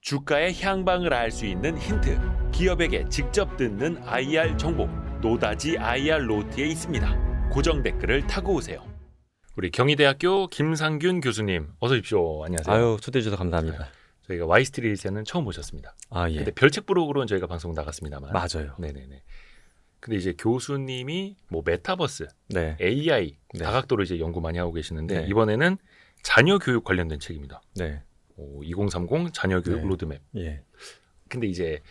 주가의 향방을 알 수 있는 힌트, 기업에게 직접 듣는 IR 정보, 노다지 IR 노트에 있습니다. 고정 댓글을 타고 오세요. 우리 경희대학교 김상균 교수님 어서 오십시오. 안녕하세요. 아유, 초대해 주셔서 감사합니다. 저희가 Y스트릿에는 처음 모셨습니다. 아, 예. 근데 별책 부록으로는 저희가 방송 나갔습니다만. 맞아요. 네네네. 근데 이제 교수님이 뭐 메타버스, 네. AI 네. 다각도로 이제 연구 많이 하고 계시는데 네. 이번에는 자녀 교육 관련된 책입니다. 네. 2030 자녀 교육 네. 로드맵. 예. 근데 이제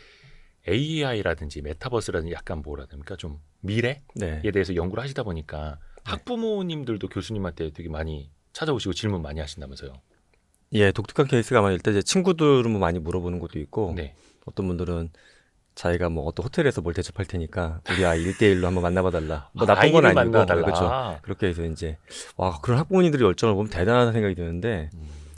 AI라든지 메타버스라든지 약간 뭐라 됩니까? 좀 미래에 네. 대해서 연구를 하시다 보니까 학부모님들도 교수님한테 되게 많이 찾아오시고 질문 많이 하신다면서요. 예, 독특한 케이스가 아마 일단 제 친구들은 뭐 많이 물어보는 것도 있고 네. 어떤 분들은 자기가 뭐 어떤 호텔에서 뭘 대접할 테니까 우리 아이 1대1로 한번 만나봐 달라. 뭐 나쁜 건 아이를 아니고 만나달라. 그렇죠. 그렇게 해서 이제 와, 그런 학부모님들의 열정을 보면 대단하다는 생각이 드는데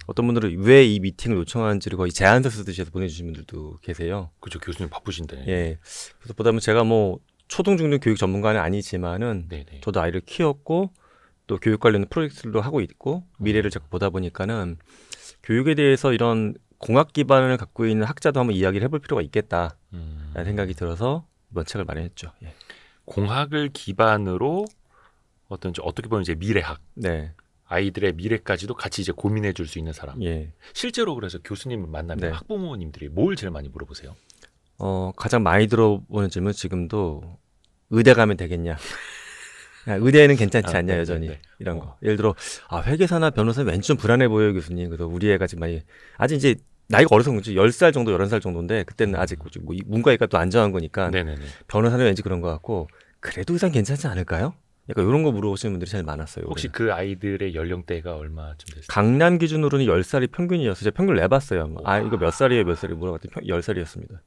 어떤 분들은 왜 이 미팅을 요청하는지를 거의 제안서 쓰듯이 해서 보내주신 분들도 계세요. 그렇죠. 교수님 바쁘신데. 예. 그래서 보다 보면 제가 뭐 초등 중등 교육 전문가는 아니지만은 네네. 저도 아이를 키웠고 또 교육 관련 프로젝트도 하고 있고 미래를 자꾸 보다 보니까는 교육에 대해서 이런 공학 기반을 갖고 있는 학자도 한번 이야기를 해볼 필요가 있겠다라는 생각이 들어서 이번 책을 마련했죠. 예. 공학을 기반으로 어떻게 보면 이제 미래학, 네, 아이들의 미래까지도 같이 이제 고민해 줄 수 있는 사람. 예. 실제로 그래서 교수님을 만나면 네. 학부모님들이 뭘 제일 많이 물어보세요? 가장 많이 들어보는 질문 지금도 의대 가면 되겠냐? 야, 의대는 괜찮지 않냐 네, 여전히 네, 네. 이런 거. 예를 들어 회계사나 변호사는 왠지 좀 불안해 보여요 교수님. 그래서 우리 애가 지금 많이 아직 이제 나이가 어려서 그런지 10살 정도 11살 정도인데 그때는 아직 뭐 문과이가 또 안 정한 거니까 네네네. 변호사는 왠지 그런 것 같고 그래도 의사는 괜찮지 않을까요? 약간 이런 거 물어보시는 분들이 제일 많았어요. 혹시 올해는. 그 아이들의 연령대가 얼마쯤 됐어요? 강남 기준으로는 10살이 평균이었어요. 제가 평균을 내봤어요. 이거 몇 살이에요 몇 살이 물어봤더니 10살이었습니다.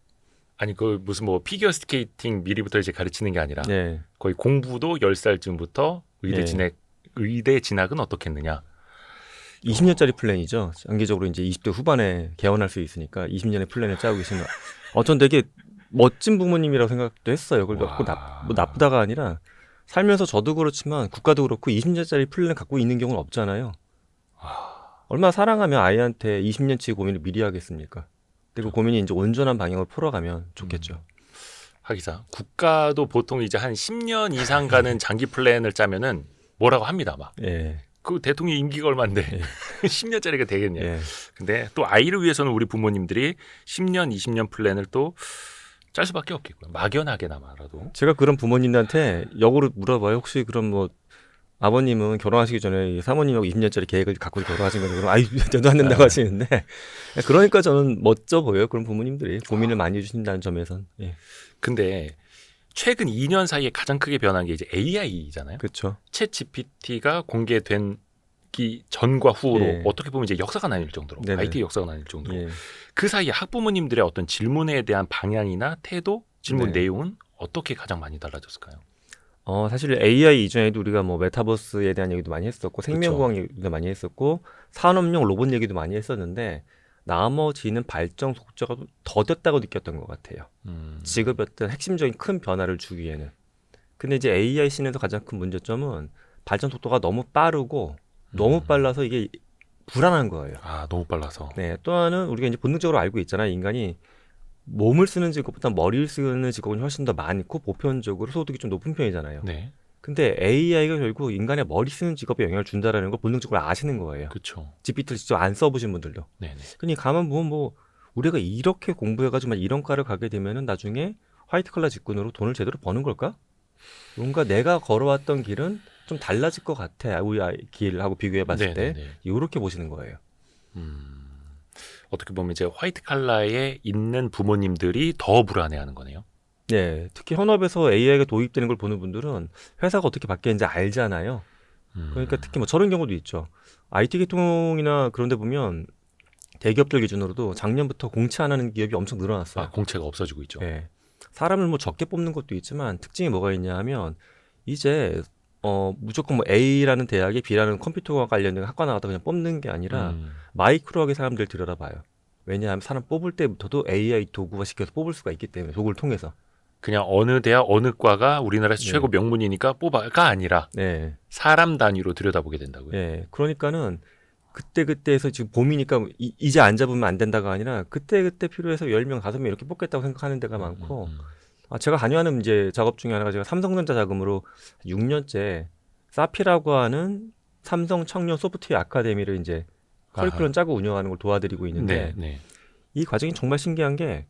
아니 그 무슨 뭐 피겨 스케이팅 미리부터 이제 가르치는 게 아니라 네. 거의 공부도 10살쯤부터 의대 네. 의대 진학은 어떻게 했느냐? 20년짜리 플랜이죠. 장기적으로 이제 20대 후반에 개원할 수 있으니까 20년의 플랜을 짜고 계시는. 전 되게 멋진 부모님이라고 생각도 했어요. 그걸 와. 뭐 나쁘다가 아니라 살면서 저도 그렇지만 국가도 그렇고 20년짜리 플랜을 갖고 있는 경우는 없잖아요. 얼마나 사랑하면 아이한테 20년치 고민을 미리 하겠습니까? 그리고 고민이 이제 온전한 방향으로 풀어가면 좋겠죠. 하기사 국가도 보통 이제 한 10년 이상 가는 장기 플랜을 짜면은 뭐라고 합니다, 막. 예. 그 대통령 임기가 얼마인데 예. 10년짜리가 되겠냐. 예. 근데 또 아이를 위해서는 우리 부모님들이 10년, 20년 플랜을 또 짤 수밖에 없겠고요. 막연하게나마라도. 제가 그런 부모님들한테 역으로 물어봐요. 혹시 그럼 뭐 아버님은 결혼하시기 전에 사모님하고 20년짜리 계획을 갖고 결혼하신 거죠? 그럼 저도 안 된다고 하시는데 그러니까 저는 멋져 보여요. 그런 부모님들이 고민을 많이 해주신다는 점에선. 예. 근데 최근 2년 사이에 가장 크게 변한 게 이제 AI잖아요. 그렇죠. 챗 GPT가 공개된 기 전과 후로 예. 어떻게 보면 이제 역사가 나뉠 정도로 네네. IT 역사가 나뉠 정도로 예. 그 사이에 학부모님들의 어떤 질문에 대한 방향이나 태도, 질문 네. 내용은 어떻게 가장 많이 달라졌을까요? 사실 AI 이전에도 우리가 뭐 메타버스에 대한 얘기도 많이 했었고 생명공학 얘기도 많이 했었고 산업용 로봇 얘기도 많이 했었는데 나머지는 발전 속도가 좀 더뎠다고 느꼈던 것 같아요. 지금 어떤 핵심적인 큰 변화를 주기에는. 근데 이제 AI 씬에서 가장 큰 문제점은 발전 속도가 너무 빠르고 너무 빨라서 이게 불안한 거예요. 너무 빨라서. 네, 또 하나는 우리가 이제 본능적으로 알고 있잖아요. 인간이 몸을 쓰는 직업보다 머리를 쓰는 직업은 훨씬 더 많고 보편적으로 소득이 좀 높은 편이잖아요. 네, 근데 AI가 결국 인간의 머리 쓰는 직업에 영향을 준다라는 걸 본능적으로 아시는 거예요. 그렇죠. GPT를 직접 안 써보신 분들도. 네, 그러니까 가만 보면 뭐 우리가 이렇게 공부해가지고 이런 과를 가게 되면은 나중에 화이트 칼라 직군으로 돈을 제대로 버는 걸까? 뭔가 내가 걸어왔던 길은 좀 달라질 것 같아. 우리 아이 길하고 비교해봤을 때 이렇게 보시는 거예요. 어떻게 보면 이제 화이트 칼라에 있는 부모님들이 더 불안해하는 거네요. 네, 특히 현업에서 AI가 도입되는 걸 보는 분들은 회사가 어떻게 바뀌는지 알잖아요. 그러니까 특히 뭐 저런 경우도 있죠. IT 계통이나 그런 데 보면 대기업들 기준으로도 작년부터 공채 안 하는 기업이 엄청 늘어났어요. 공채가 없어지고 있죠. 네. 사람을 뭐 적게 뽑는 것도 있지만 특징이 뭐가 있냐 하면 이제 무조건 뭐 A라는 대학에 B라는 컴퓨터와 관련된 학과 나왔다 그냥 뽑는 게 아니라 마이크로하게 사람들 들여다봐요. 왜냐하면 사람 뽑을 때부터도 AI 도구화 시켜서 뽑을 수가 있기 때문에 도구를 통해서. 그냥 어느 대학 어느 과가 우리나라에서 네. 최고 명문이니까 뽑아가 아니라 네. 사람 단위로 들여다보게 된다고요. 네. 그러니까는 그때그때에서 지금 봄이니까 이제 안 잡으면 안 된다가 아니라 그때그때 필요해서 10명, 5명 이렇게 뽑겠다고 생각하는 데가 많고 제가 관여하는 이제 작업 중에 하나가 제가 삼성전자 자금으로 6년째 사피라고 하는 삼성 청년 소프트웨어 아카데미를 이제 커리큘럼 짜고 운영하는 걸 도와드리고 있는데 이 과정이 정말 신기한 게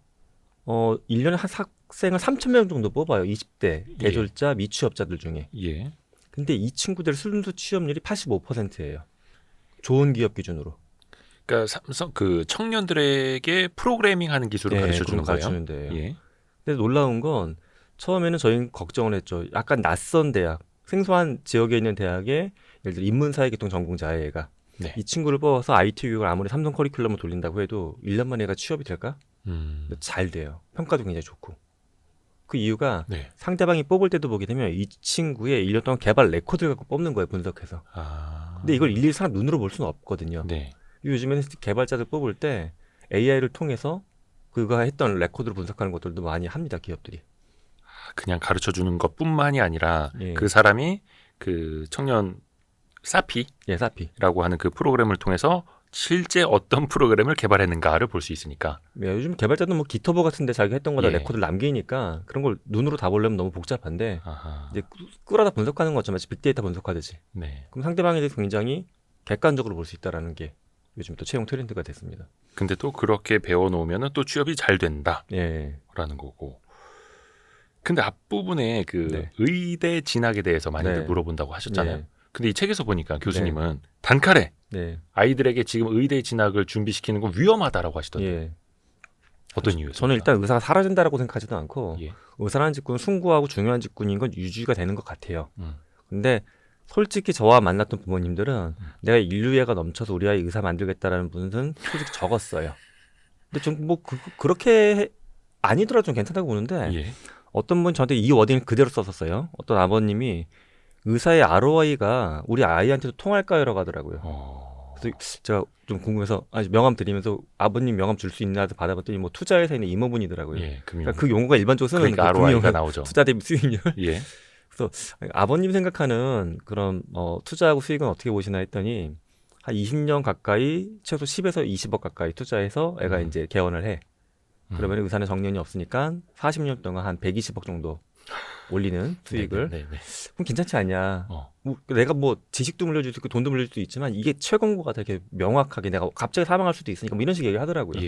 1년에 한 학생을 3,000명 정도 뽑아요. 20대 대졸자 미취업자들 중에. 예. 근데 이 친구들 순수 취업률이 85%예요. 좋은 기업 기준으로. 그러니까 삼성 그 청년들에게 프로그래밍 하는 기술을 가르쳐 주는 거예요. 가르치는데요. 예. 근데 놀라운 건 처음에는 저희는 걱정을 했죠. 약간 낯선 대학, 생소한 지역에 있는 대학에 예를 들어 인문사회계통 전공자 애가 이 친구를 뽑아서 IT 교육을 아무리 삼성 커리큘럼을 돌린다고 해도 1년 만에 얘가 취업이 될까? 잘 돼요. 평가도 굉장히 좋고. 그 이유가 상대방이 뽑을 때도 보게 되면 이 친구의 1년 동안 개발 레코드를 갖고 뽑는 거예요. 분석해서. 근데 이걸 일일이 사람 눈으로 볼 수는 없거든요. 요즘에는 개발자들 뽑을 때 AI를 통해서 그가 했던 레코드를 분석하는 것들도 많이 합니다. 기업들이. 그냥 가르쳐 주는 것뿐만이 아니라 그 사람이 그 청년 사피라고 하는 그 프로그램을 통해서 실제 어떤 프로그램을 개발했는가를 볼 수 있으니까. 요즘 개발자도 뭐 기터버 같은데 자기가 했던 거다 레코드를 남기니까 그런 걸 눈으로 다 보려면 너무 복잡한데 이제 끌어다 분석하는 것처럼 마치 빅데이터 분석하듯이. 그럼 상대방에 대해서 굉장히 객관적으로 볼 수 있다라는 게 요즘 또 채용 트렌드가 됐습니다. 근데 또 그렇게 배워놓으면 또 취업이 잘 된다라는 거고. 근데 앞부분에 그 의대 진학에 대해서 많이들 물어본다고 하셨잖아요. 근데 이 책에서 보니까 교수님은 단칼에 아이들에게 지금 의대 진학을 준비시키는 건 위험하다라고 하시던데 어떤 이유에서? 저는 일단 의사가 사라진다라고 생각하지도 않고 의사라는 직군은 숭고하고 중요한 직군인 건 유지가 되는 것 같아요. 근데 솔직히 저와 만났던 부모님들은 내가 인류애가 넘쳐서 우리 아이 의사 만들겠다라는 분은 솔직히 적었어요. 근데 좀 뭐 그렇게 아니더라도 좀 괜찮다고 보는데 어떤 분 저한테 이 워딩을 그대로 썼었어요. 어떤 아버님이 의사의 ROI가 우리 아이한테도 통할까요라고 하더라고요. 그래서 제가 좀 궁금해서 명함 드리면서 아버님 명함 줄 수 있나 해서 받아봤더니 뭐 투자회사에 있는 이모분이더라고요. 그러니까 그 용어가 일반적으로 쓰는 그러니까 ROI가 나오죠. 투자 대비 수익률. 그래서 아버님 생각하는 그런 투자하고 수익은 어떻게 보시나 했더니 한 20년 가까이 최소 10에서 20억 가까이 투자해서 애가 이제 개원을 해. 그러면 의사는 정년이 없으니까 40년 동안 한 120억 정도 올리는 수익을. 그럼 괜찮지 않냐. 내가 뭐 지식도 물려줄 수 있고 돈도 물려줄 수 있지만 이게 최공고가 되게 명확하게 내가 갑자기 사망할 수도 있으니까 뭐 이런 식의 얘기를 하더라고요.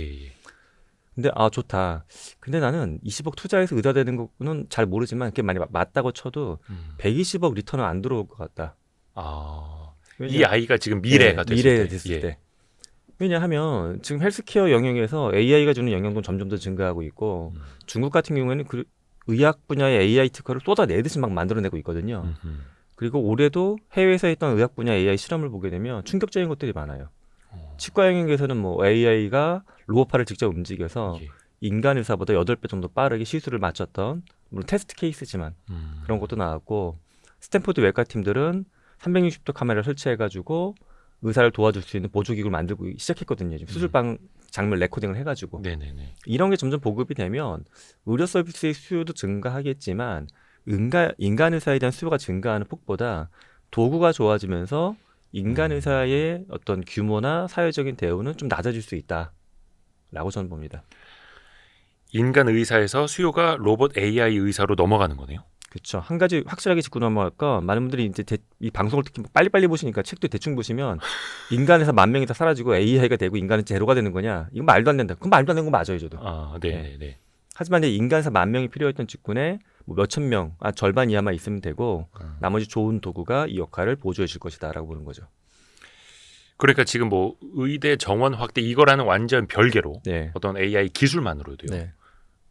근데 좋다. 근데 나는 20억 투자해서 의사 되는 거는 잘 모르지만 그게 만약 맞다고 쳐도 120억 리턴은 안 들어올 것 같다. 이 아이가 지금 미래가 됐을 때. 왜냐하면 지금 헬스케어 영역에서 AI가 주는 영향도 점점 더 증가하고 있고 중국 같은 경우에는 그 의학 분야의 AI 특허를 쏟아내듯이 막 만들어내고 있거든요. 그리고 올해도 해외에서 했던 의학 분야 AI 실험을 보게 되면 충격적인 것들이 많아요. 치과 영역에서는 뭐 AI가 로봇팔을 직접 움직여서 인간 의사보다 8배 정도 빠르게 시술을 마쳤던 물론 테스트 케이스지만 그런 것도 나왔고 스탠포드 외과 팀들은 360도 카메라를 설치해가지고 의사를 도와줄 수 있는 보조기구를 만들고 시작했거든요. 지금 수술방 장면 레코딩을 해가지고. 이런 게 점점 보급이 되면 의료 서비스의 수요도 증가하겠지만 인간 의사에 대한 수요가 증가하는 폭보다 도구가 좋아지면서 인간 의사의 어떤 규모나 사회적인 대우는 좀 낮아질 수 있다라고 저는 봅니다. 인간 의사에서 수요가 로봇 AI 의사로 넘어가는 거네요. 그렇죠. 한 가지 확실하게 짚고 넘어갈까 많은 분들이 이제 이 방송을 특히 빨리빨리 보시니까 책도 대충 보시면 인간에서 10,000명이 다 사라지고 AI가 되고 인간은 제로가 되는 거냐? 이건 말도 안 된다. 그건 말도 안 되는 거 맞아요, 저도. 하지만 이제 인간에서 10,000명이 필요했던 직군에 뭐 몇천 명, 절반 이하만 있으면 되고 나머지 좋은 도구가 이 역할을 보조해 줄 것이다라고 보는 거죠. 그러니까 지금 뭐 의대 정원 확대 이거라는 완전 별개로 어떤 AI 기술만으로도요.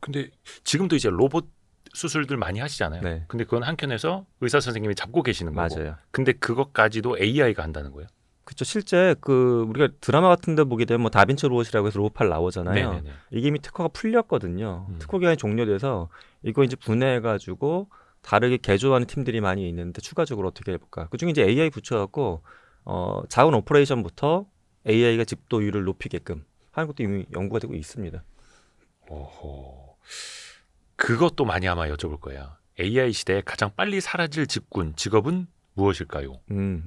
근데 지금도 이제 로봇 수술들 많이 하시잖아요. 근데 그건 한켠에서 의사 선생님이 잡고 계시는 거고. 맞아요. 근데 그것까지도 AI가 한다는 거예요. 그렇죠. 실제 그 우리가 드라마 같은 데 보게 되면 뭐 다빈치 로봇이라고 해서 로봇팔 나오잖아요. 이게 이미 특허가 풀렸거든요. 특허 기간이 종료돼서 이거 이제 분해해 가지고 다르게 개조하는 팀들이 많이 있는데 추가적으로 어떻게 해볼까? 그중에 이제 AI 붙여갖고 자원 오퍼레이션부터 AI가 집도율을 높이게끔 하는 것도 이미 연구가 되고 있습니다. 그것도 많이 아마 여쭤볼 거예요. AI 시대에 가장 빨리 사라질 직업은 무엇일까요?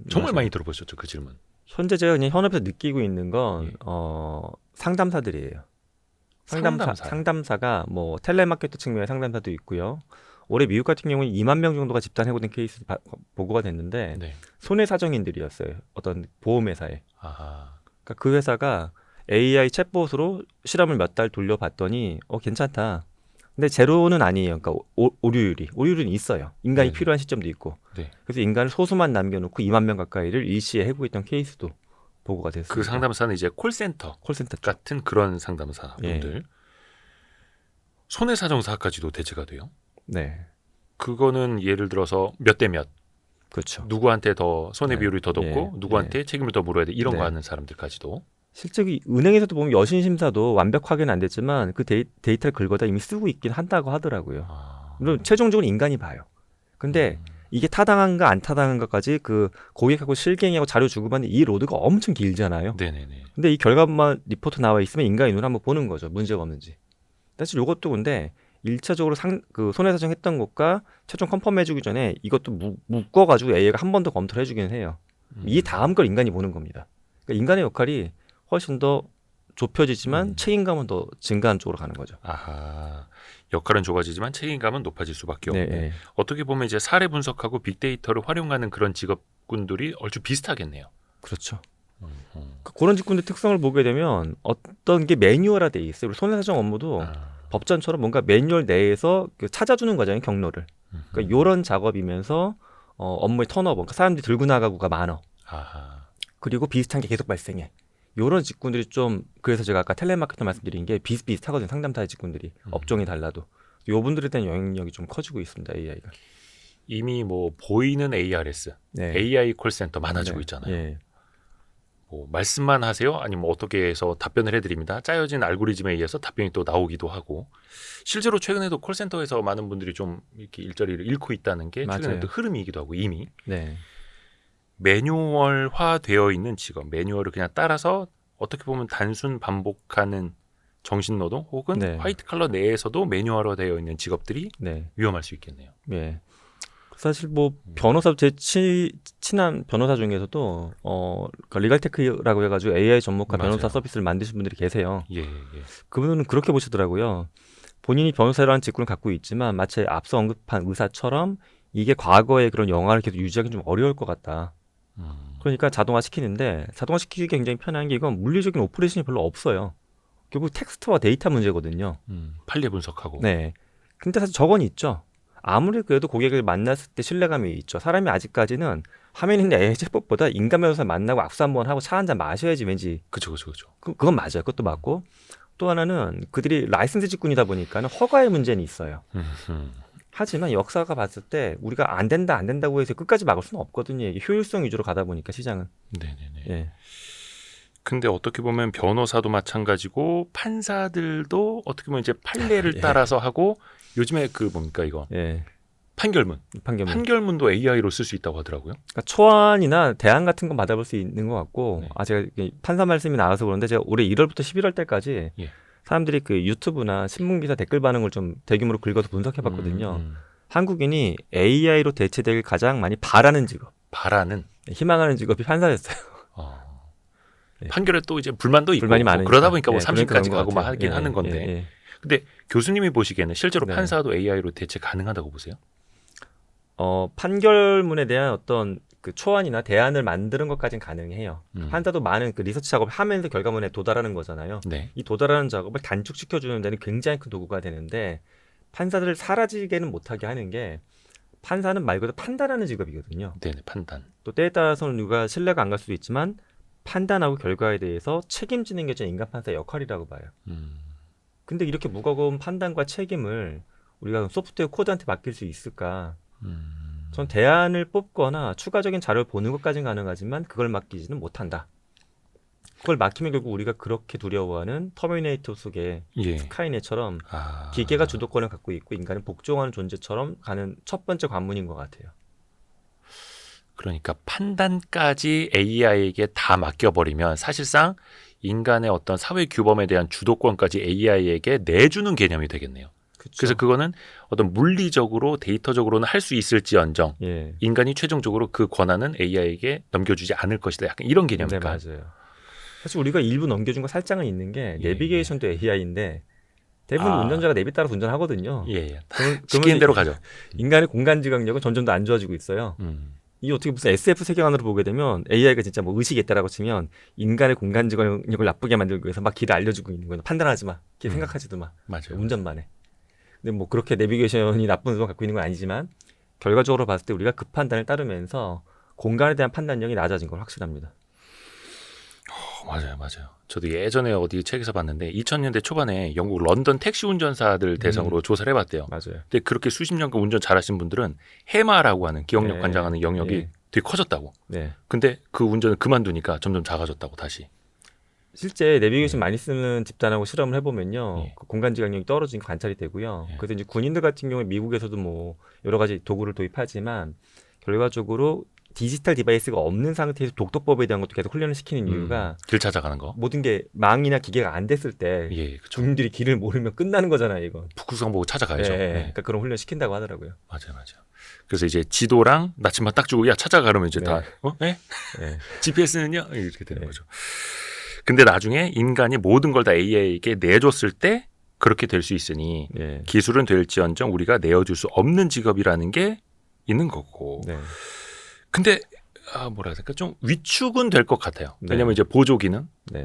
정말 많이 들어보셨죠, 그 질문. 현재 제가 그냥 현업에서 느끼고 있는 건 예. 상담사들이에요. 상담사요? 상담사가 뭐 텔레마케터 측면의 상담사도 있고요. 올해 미국 같은 경우는 2만 명 정도가 집단 해고된 케이스 보고가 됐는데 네. 손해사정인들이었어요. 어떤 보험회사에. 아하. 그러니까 그 회사가 AI 챗봇으로 실험을 몇 달 돌려봤더니 괜찮다. 근데 제로는 아니에요. 그러니까 오류율은 있어요. 인간이 네. 필요한 시점도 있고. 네. 그래서 인간을 소수만 남겨놓고 2만 명 가까이를 일시에 해고했던 케이스도 보고가 됐습니다. 그 상담사는 이제 콜센터 콜센터 쪽. 같은 그런 상담사분들. 예. 손해사정사까지도 대체가 돼요. 네, 그거는 예를 들어서 몇 대 몇, 그렇죠. 누구한테 더 손해 네. 비율이 더 높고 예. 누구한테 책임을 더 물어야 돼 이런 네. 거 하는 사람들까지도. 실제 은행에서도 보면 여신 심사도 완벽하게는 안 됐지만 그 데이터를 긁어다 이미 쓰고 있긴 한다고 하더라고요. 아. 물론 최종적으로 인간이 봐요. 근데 이게 타당한가 안 타당한가까지 그 고객하고 실갱이하고 자료 주고받는 이 로드가 엄청 길잖아요. 네네네. 근데 이 결과만 리포트 나와 있으면 인간의 눈으로 한번 보는 거죠. 문제가 없는지. 사실 이것도 근데 1차적으로 그 손해사정 했던 것과 최종 컨펌 해주기 전에 이것도 묶어가지고 AI가 한 번 더 검토를 해주긴 해요. 이 다음 걸 인간이 보는 겁니다. 그러니까 인간의 역할이 훨씬 더 좁혀지지만 책임감은 더 증가하는 쪽으로 가는 거죠. 아하. 역할은 좁아지지만 책임감은 높아질 수밖에 없네. 네. 어떻게 보면 이제 사례 분석하고 빅데이터를 활용하는 그런 직업군들이 얼추 비슷하겠네요. 그렇죠. 음. 그런 직군의 특성을 보게 되면 어떤 게 매뉴얼화돼 있어요. 우리 손해사정 업무도 아. 법전처럼 뭔가 매뉴얼 내에서 찾아주는 거잖아요. 경로를. 그러니까 이런 작업이면서 업무의 턴오버, 그러니까 사람들이 들고 나가고가 많아. 아하. 그리고 비슷한 게 계속 발생해. 이런 직군들이 좀, 그래서 제가 아까 텔레마케터 말씀드린 게 비슷비슷하거든요. 상담사의 직군들이. 업종이 달라도. 요 분들에 대한 영향력이 좀 커지고 있습니다. AI가. 이미 뭐 보이는 ARS, 네. AI 콜센터 많아지고 네. 있잖아요. 예. 뭐 말씀만 하세요? 아니면 뭐 어떻게 해서 답변을 해드립니다. 짜여진 알고리즘에 의해서 답변이 또 나오기도 하고. 실제로 최근에도 콜센터에서 많은 분들이 좀 이렇게 일자리를 잃고 있다는 게 최근에 맞아요. 또 흐름이기도 하고 이미. 네. 매뉴얼화되어 있는 직업, 매뉴얼을 그냥 따라서 어떻게 보면 단순 반복하는 정신노동 혹은 네. 화이트 칼러 내에서도 매뉴얼화되어 있는 직업들이 네. 위험할 수 있겠네요. 예. 사실 뭐 변호사 제 친한 변호사 중에서도 그 리갈테크라고 해가지고 AI 전문가 맞아요. 변호사 서비스를 만드신 분들이 계세요. 예. 그분은 그렇게 보시더라고요. 본인이 변호사라는 직군을 갖고 있지만 마치 앞서 언급한 의사처럼 이게 과거의 그런 영화를 계속 유지하기 좀 어려울 것 같다. 그러니까 자동화 시키는데 자동화 시키기 굉장히 편한 게 이건 물리적인 오퍼레이션이 별로 없어요. 결국 텍스트와 데이터 문제거든요. 판례 분석하고. 네. 근데 사실 저건 있죠. 아무리 그래도 고객을 만났을 때 신뢰감이 있죠. 사람이 아직까지는 화면에 있는 AI 챗봇보다 인간 변호사 만나고 악수 한번 하고 차 한잔 마셔야지 왠지. 그렇죠. 그건 맞아요. 그것도 맞고. 또 하나는 그들이 라이센스 직군이다 보니까는 허가의 문제는 있어요. 하지만 역사가 봤을 때 우리가 안 된다고 해서 끝까지 막을 수는 없거든요. 이게 효율성 위주로 가다 보니까 시장은. 네네네. 예. 근데 어떻게 보면 변호사도 마찬가지고 판사들도 어떻게 보면 이제 판례를 예. 따라서 하고 요즘에 그 뭡니까 이거 예. 판결문. 판결문. 판결문도 AI로 쓸 수 있다고 하더라고요. 그러니까 초안이나 대안 같은 건 받아볼 수 있는 것 같고, 네. 제가 판사 말씀이 나와서 그런데 제가 올해 1월부터 11월 때까지 예. 사람들이 그 유튜브나 신문 기사 댓글 반응을 좀 대규모로 긁어서 분석해봤거든요. 한국인이 AI로 대체될 가장 많이 바라는 직업, 바라는 희망하는 직업이 판사였어요. 예. 판결에 또 이제 불만도 있고 불만이 많으니까. 그러다 보니까 뭐 예, 그러니까 30까지 그런 것 가고 막 같아요. 하긴 예, 하는 건데. 예. 근데 교수님이 보시기에는 실제로 네. 판사도 AI로 대체 가능하다고 보세요? 판결문에 대한 어떤 그 초안이나 대안을 만드는 것까지는 가능해요. 음. 판사도 많은 그 리서치 작업을 하면서 결과물에 도달하는 거잖아요. 네. 이 도달하는 작업을 단축시켜주는 데는 굉장히 큰 도구가 되는데 판사들을 사라지게는 못하게 하는 게 판사는 말 그대로 판단하는 직업이거든요. 네, 판단. 또 때에 따라서는 누가 신뢰가 안 갈 수도 있지만 판단하고 결과에 대해서 책임지는 게 인간 판사의 역할이라고 봐요. 근데 이렇게 무거운 판단과 책임을 우리가 소프트웨어 코드한테 맡길 수 있을까? 전 대안을 뽑거나 추가적인 자료를 보는 것까지는 가능하지만 그걸 맡기지는 못한다. 그걸 맡기면 결국 우리가 그렇게 두려워하는 터미네이터 속의 예. 스카이넷처럼 아. 기계가 주도권을 갖고 있고 인간은 복종하는 존재처럼 가는 첫 번째 관문인 것 같아요. 그러니까 판단까지 AI에게 다 맡겨버리면 사실상 인간의 어떤 사회 규범에 대한 주도권까지 AI에게 내주는 개념이 되겠네요. 그쵸. 그래서 그거는 어떤 물리적으로 데이터적으로는 할 수 있을지언정 예. 인간이 최종적으로 그 권한은 AI에게 넘겨주지 않을 것이다. 약간 이런 네, 개념일까? 맞아요. 사실 우리가 일부 넘겨준 거 살짝은 있는 게 예. 내비게이션도 AI인데 대부분 아. 운전자가 내비 따라서 운전하거든요. 예, 예. 그러면서 시키는 대로 가죠. 인간의 공간 지각력은 점점 더 안 좋아지고 있어요. 이게 어떻게 무슨 SF 세계관으로 보게 되면 AI가 진짜 뭐 의식이 있다라고 치면 인간의 공간 지각력을 나쁘게 만들기 위해서 막 길을 알려주고 있는 거예요. 판단하지 마, 생각하지도 마, 맞아요. 운전만 해. 근데 뭐 그렇게 내비게이션이 나쁜 의도가 갖고 있는 건 아니지만 결과적으로 봤을 때 우리가 그 판단을 따르면서 공간에 대한 판단력이 낮아진 건 확실합니다. 맞아요, 맞아요. 저도 예전에 어디 책에서 봤는데 2000년대 초반에 영국 런던 택시 운전사들 대상으로 조사를 해봤대요. 맞아요. 근데 그렇게 수십 년간 운전 잘하신 분들은 해마라고 하는 기억력 네. 관장하는 영역이 네. 되게 커졌다고. 네. 근데 그 운전을 그만두니까 점점 작아졌다고 다시. 실제 내비게이션 많이 쓰는 집단하고 실험을 해보면요, 예. 그 공간 지각력이 떨어진 게 관찰이 되고요. 예. 그래서 이제 군인들 같은 경우에 미국에서도 뭐 여러 가지 도구를 도입하지만 결과적으로 디지털 디바이스가 없는 상태에서 독도법에 대한 것도 계속 훈련을 시키는 이유가 길 찾아가는 거. 모든 게 망이나 기계가 안 됐을 때 예, 그렇죠. 군인들이 길을 모르면 끝나는 거잖아요, 이건. 북극성 보고 찾아가야죠. 예, 네. 그러니까 그런 훈련 시킨다고 하더라고요. 맞아요, 맞아요. 그래서 이제 지도랑 나침반 딱 주고 야 찾아가 그러면 이제 네. 다 예? 예. GPS는요 이렇게 되는 네. 거죠. 근데 나중에 인간이 모든 걸 다 AI에게 내줬을 때 그렇게 될 수 있으니 예. 기술은 될지언정 우리가 내어줄 수 없는 직업이라는 게 있는 거고. 네. 근데 뭐라 해야 될까 좀 위축은 될 것 같아요. 네. 왜냐하면 이제 보조 기능을 네.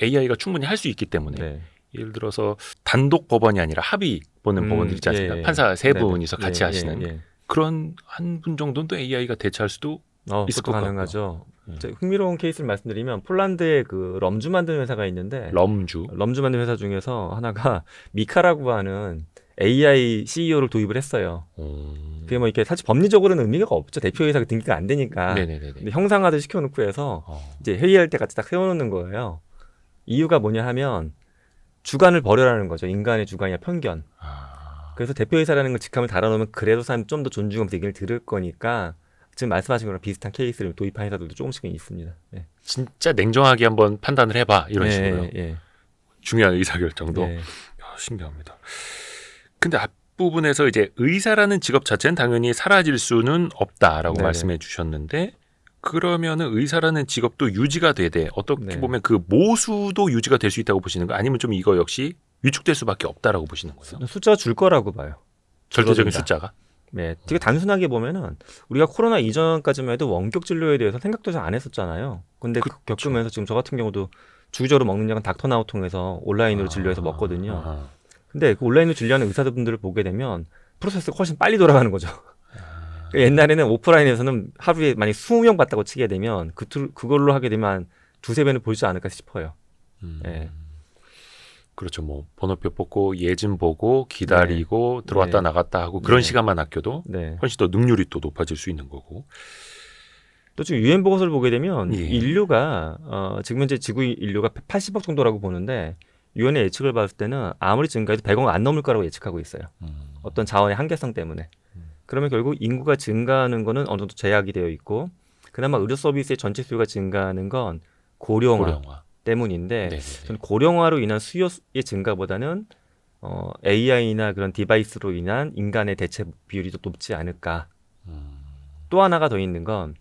AI가 충분히 할 수 있기 때문에. 네. 예를 들어서 단독 법원이 아니라 합의 보는 법원들 있지 않습니까? 예, 예. 판사 세 네, 분이서 네. 같이 예, 하시는 예, 예. 그런 한 분 정도는 또 AI가 대체할 수도 있을 그것도 것 가능하죠. 같고. 이제 흥미로운 케이스를 말씀드리면 폴란드에 그 럼주 만드는 회사가 있는데 럼주. 럼주 만드는 회사 중에서 하나가 미카라고 하는 AI CEO를 도입을 했어요. 그게 뭐 이렇게 사실 법리적으로는 의미가 없죠. 대표이사가 등기가 안 되니까. 네네네. 근데 형상화를 시켜놓고 해서 이제 회의할 때 같이 딱 세워놓는 거예요. 이유가 뭐냐 하면 주관을 버려라는 거죠. 인간의 주관이나 편견. 그래서 대표이사라는 걸 직함을 달아놓으면 그래도 사람이 좀 더 존중하면서 얘기를 들을 거니까 지금 말씀하신 거랑 비슷한 케이스를 도입한 회사들도 조금씩은 있습니다. 네. 진짜 냉정하게 한번 판단을 해봐 이런 예, 식으로요. 예, 중요한 의사결정도. 예. 신기합니다. 근데 앞부분에서 이제 의사라는 직업 자체는 당연히 사라질 수는 없다라고 네네. 말씀해 주셨는데 그러면은 의사라는 직업도 유지가 되되 어떻게 네. 보면 그 모수도 유지가 될 수 있다고 보시는 거 아니면 좀 이거 역시 위축될 수밖에 없다라고 보시는 거예요? 숫자가 줄 거라고 봐요. 절대적인 줄어든다. 숫자가? 네, 되게 단순하게 보면은 우리가 코로나 이전까지만 해도 원격 진료에 대해서 생각도 잘 안 했었잖아요. 근데 그쵸. 겪으면서 지금 저 같은 경우도 주기적으로 먹는 약은 닥터나우 통해서 온라인으로 진료해서 먹거든요. 아. 근데 그 온라인으로 진료하는 의사분들을 보게 되면 프로세스가 훨씬 빨리 돌아가는 거죠. 그러니까 옛날에는 오프라인에서는 하루에 만약 20명 봤다고 치게 되면 그걸로 하게 되면 한 두세 배는 보지 않을까 싶어요. 예. 그렇죠. 뭐 번호표 뽑고 예진 보고 기다리고 들어왔다 네. 나갔다 하고 그런 네. 시간만 아껴도 네. 훨씬 더 능률이 또 높아질 수 있는 거고. 또 지금 유엔 보고서를 보게 되면 예. 인류가 지금 현재 지구 인류가 80억 정도라고 보는데 유엔의 예측을 봤을 때는 아무리 증가해도 100억 안 넘을 거라고 예측하고 있어요. 어떤 자원의 한계성 때문에. 그러면 결국 인구가 증가하는 거는 어느 정도 제약이 되어 있고 그나마 의료 서비스의 전체 수요가 증가하는 건 고령화. 때문인데 네네네. 저는 고령화로 인한 수요의 증가보다는 AI나 그런 디바이스로 인한 인간의 대체 비율이 더 높지 않을까. 또 하나가 더 있는 건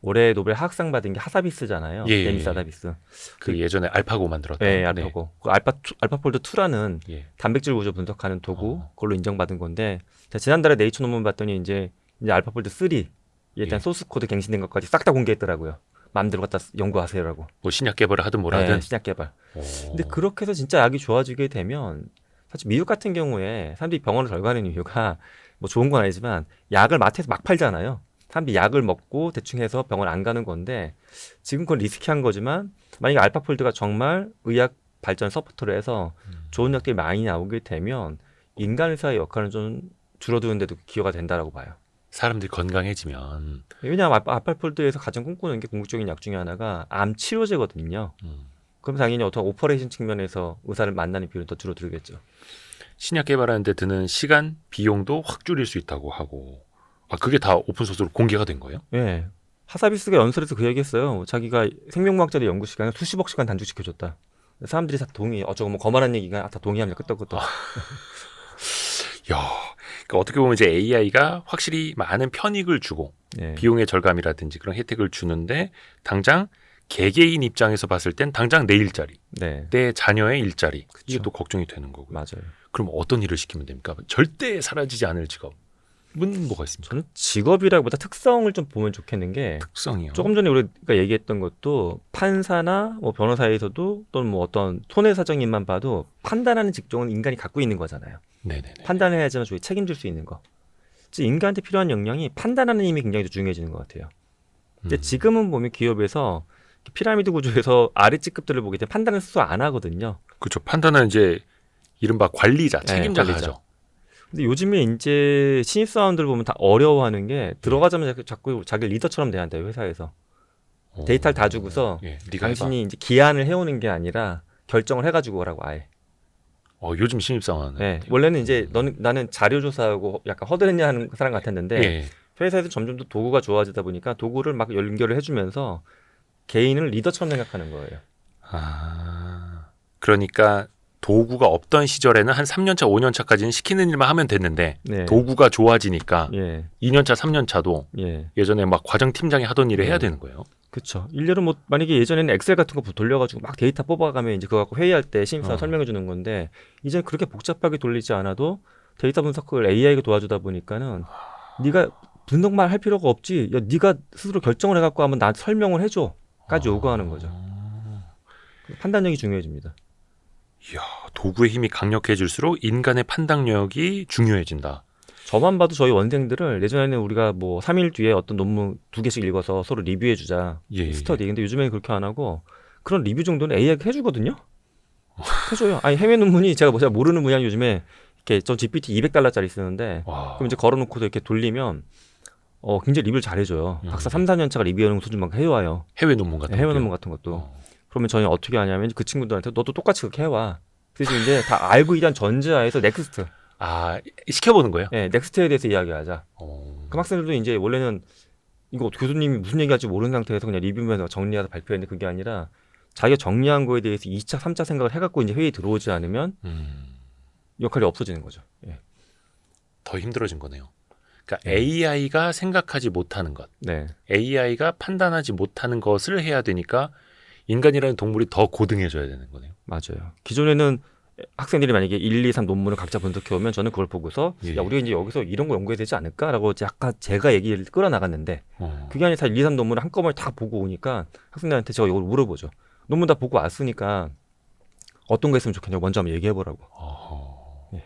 올해 노벨 화학상 받은 게 하사비스잖아요. 예, 데니스 예. 하사비스. 그 예전에 알파고 만들었던. 네, 알파고. 그 알파폴드 2라는 예. 단백질 구조 분석하는 도구 그걸로 인정받은 건데 제가 지난달에 네이처 논문 봤더니 이제 알파폴드 3에 일단 예. 소스 코드 갱신된 것까지 싹 다 공개했더라고요. 마음대로 갖다 연구하세요라고. 뭐 신약 개발을 하든 뭐라든. 네, 신약 개발. 근데 그렇게 해서 진짜 약이 좋아지게 되면 사실 미국 같은 경우에 사람들이 병원을 덜 가는 이유가 뭐 좋은 건 아니지만 약을 마트에서 막 팔잖아요. 사람들이 약을 먹고 대충 해서 병원 안 가는 건데 지금 그건 리스키한 거지만 만약에 알파폴드가 정말 의학 발전 서포터를 해서 좋은 약들이 많이 나오게 되면 인간 의사의 역할은 좀 줄어드는데도 기여가 된다라고 봐요. 사람들이 건강해지면. 왜냐하면 알파폴드에서 가장 꿈꾸는 게 궁극적인 약 중에 하나가 암 치료제거든요. 그럼 당연히 어떤 오퍼레이션 측면에서 의사를 만나는 비율은 더 줄어들겠죠. 신약 개발하는데 드는 시간, 비용도 확 줄일 수 있다고 하고. 그게 다 오픈소스로 공개가 된 거예요? 네. 하사비스가 연설에서 그 얘기했어요. 자기가 생명과학자들 연구 시간을 수십억 시간 단축시켜줬다. 사람들이 다 동의. 저거 뭐 거만한 얘기가 다 동의합니다. 끄떡끄떡. 그러니까 어떻게 보면 이제 AI가 확실히 많은 편익을 주고 예. 비용의 절감이라든지 그런 혜택을 주는데 당장 개개인 입장에서 봤을 땐 당장 내 일자리, 네. 내 자녀의 일자리 그쵸. 이게 또 걱정이 되는 거고요. 맞아요. 그럼 어떤 일을 시키면 됩니까? 절대 사라지지 않을 직업은 뭐가 있습니까? 저는 직업이라기보다 특성을 좀 보면 좋겠는 게 특성이요. 조금 전에 우리가 얘기했던 것도 판사나 뭐 변호사에서도 또는 뭐 어떤 손해사정인만 봐도 판단하는 직종은 인간이 갖고 있는 거잖아요. 네네네. 판단해야지만 저희 책임질 수 있는 거. 즉 인간한테 필요한 역량이 판단하는 힘이 굉장히 중요해지는 것 같아요. 근데 지금은 보면 기업에서 피라미드 구조에서 아래직급들을 보게 되면 판단을 스스로 안 하거든요. 그렇죠. 판단은 이제 이른바 관리자, 네, 책임자가 관리자. 하죠. 근데 요즘에 이제 신입사원들 보면 다 어려워하는 게 들어가자마자 자꾸 자기 리더처럼 돼야 한대요, 회사에서. 데이터를 다 주고서 예, 네가 당신이 이제 기한을 해오는 게 아니라 결정을 해가지고 오라고 아예. 요즘 신입사원은 네, 원래는 이제 나는 자료 조사하고 약간 허드렛냐 하는 사람 같았는데 예. 회사에서 점점 더 도구가 좋아지다 보니까 도구를 막 연결을 해주면서 개인을 리더처럼 생각하는 거예요. 그러니까 도구가 없던 시절에는 한 3년차, 5년차까지는 시키는 일만 하면 됐는데 네. 도구가 좋아지니까 예, 2년차, 3년차도 예, 예전에 막 과정팀장이 하던 일을 해야 되는 거예요. 그렇죠. 일례로 뭐 만약에 예전에는 엑셀 같은 거 돌려가지고 막 데이터 뽑아가면 이제 그거 갖고 회의할 때 신입사원 설명해 주는 건데 이제는 그렇게 복잡하게 돌리지 않아도 데이터 분석을 AI가 도와주다 보니까는 네가 분석만 할 필요가 없지. 야, 네가 스스로 결정을 해갖고 하면 나한테 설명을 해줘까지 요구하는 거죠. 판단력이 중요해집니다. 이야, 도구의 힘이 강력해질수록 인간의 판단력이 중요해진다. 저만 봐도 저희 원생들을 예전에는 우리가 뭐 3일 뒤에 어떤 논문 2개씩 읽어서 서로 리뷰해주자 예, 스터디. 근데 요즘에는 그렇게 안 하고 그런 리뷰 정도는 AI가 해주거든요. 해줘요. 아니 해외 논문이 제가 모르는 분야 요즘에 이렇게 저 GPT $200짜리 쓰는데 와. 그럼 이제 걸어놓고도 이렇게 돌리면 굉장히 리뷰를 잘해줘요. 박사 3, 4년차가 리뷰하는 수준만 해와요. 해외 논문 같은 해외 거요? 논문 같은 것도. 그러면 저희 어떻게 하냐면 그 친구들한테 너도 똑같이 그렇게 해와. 그래서 이제 다 알고 있던 전제하에서 넥스트. 시켜보는 거예요? 네, 넥스트에 대해서 이야기하자. 어. 그 학생들도 이제 원래는 이거 교수님이 무슨 얘기할지 모르는 상태에서 그냥 리뷰면서 정리해서 발표했는데 그게 아니라 자기가 정리한 거에 대해서 2차, 3차 생각을 해갖고 이제 회의에 들어오지 않으면 역할이 없어지는 거죠. 예. 더 힘들어진 거네요. 그러니까 네. AI가 생각하지 못하는 것, 네, AI가 판단하지 못하는 것을 해야 되니까 인간이라는 동물이 더 고등해져야 되는 거네요. 맞아요. 기존에는 학생들이 만약에 1, 2, 3 논문을 각자 분석해 오면 저는 그걸 보고서 예. 야, 우리가 이제 여기서 이런 거 연구해야 되지 않을까라고 약간 제가 얘기를 끌어나갔는데 그게 아니라 다 1, 2, 3 논문을 한꺼번에 다 보고 오니까 학생들한테 제가 이걸 물어보죠. 논문 다 보고 왔으니까 어떤 거 했으면 좋겠냐고 먼저 한번 얘기해보라고. 예.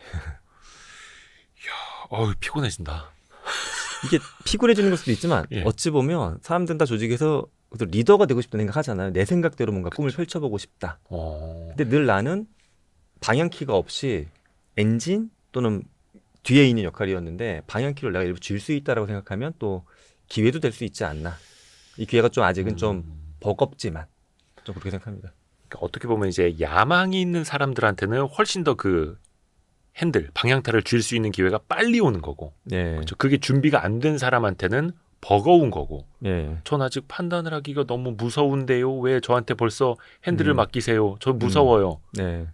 피곤해진다. 이게 피곤해지는 걸 수도 있지만 예. 어찌 보면 사람들은 다 조직에서 리더가 되고 싶다 생각하잖아요. 내 생각대로 뭔가 꿈을 펼쳐보고 싶다. 근데 늘 나는 방향키가 없이 엔진 또는 뒤에 있는 역할이었는데 방향키를 내가 일부 줄 수 있다라고 생각하면 또 기회도 될 수 있지 않나. 이 기회가 좀 아직은 좀 버겁지만 좀 그렇게 생각합니다. 그러니까 어떻게 보면 이제 야망이 있는 사람들한테는 훨씬 더 그 핸들, 방향타를 쥘 수 있는 기회가 빨리 오는 거고, 네. 그렇죠. 그게 준비가 안 된 사람한테는 버거운 거고. 네. 전 아직 판단을 하기가 너무 무서운데요. 왜 저한테 벌써 핸들을 맡기세요? 저 무서워요. 네.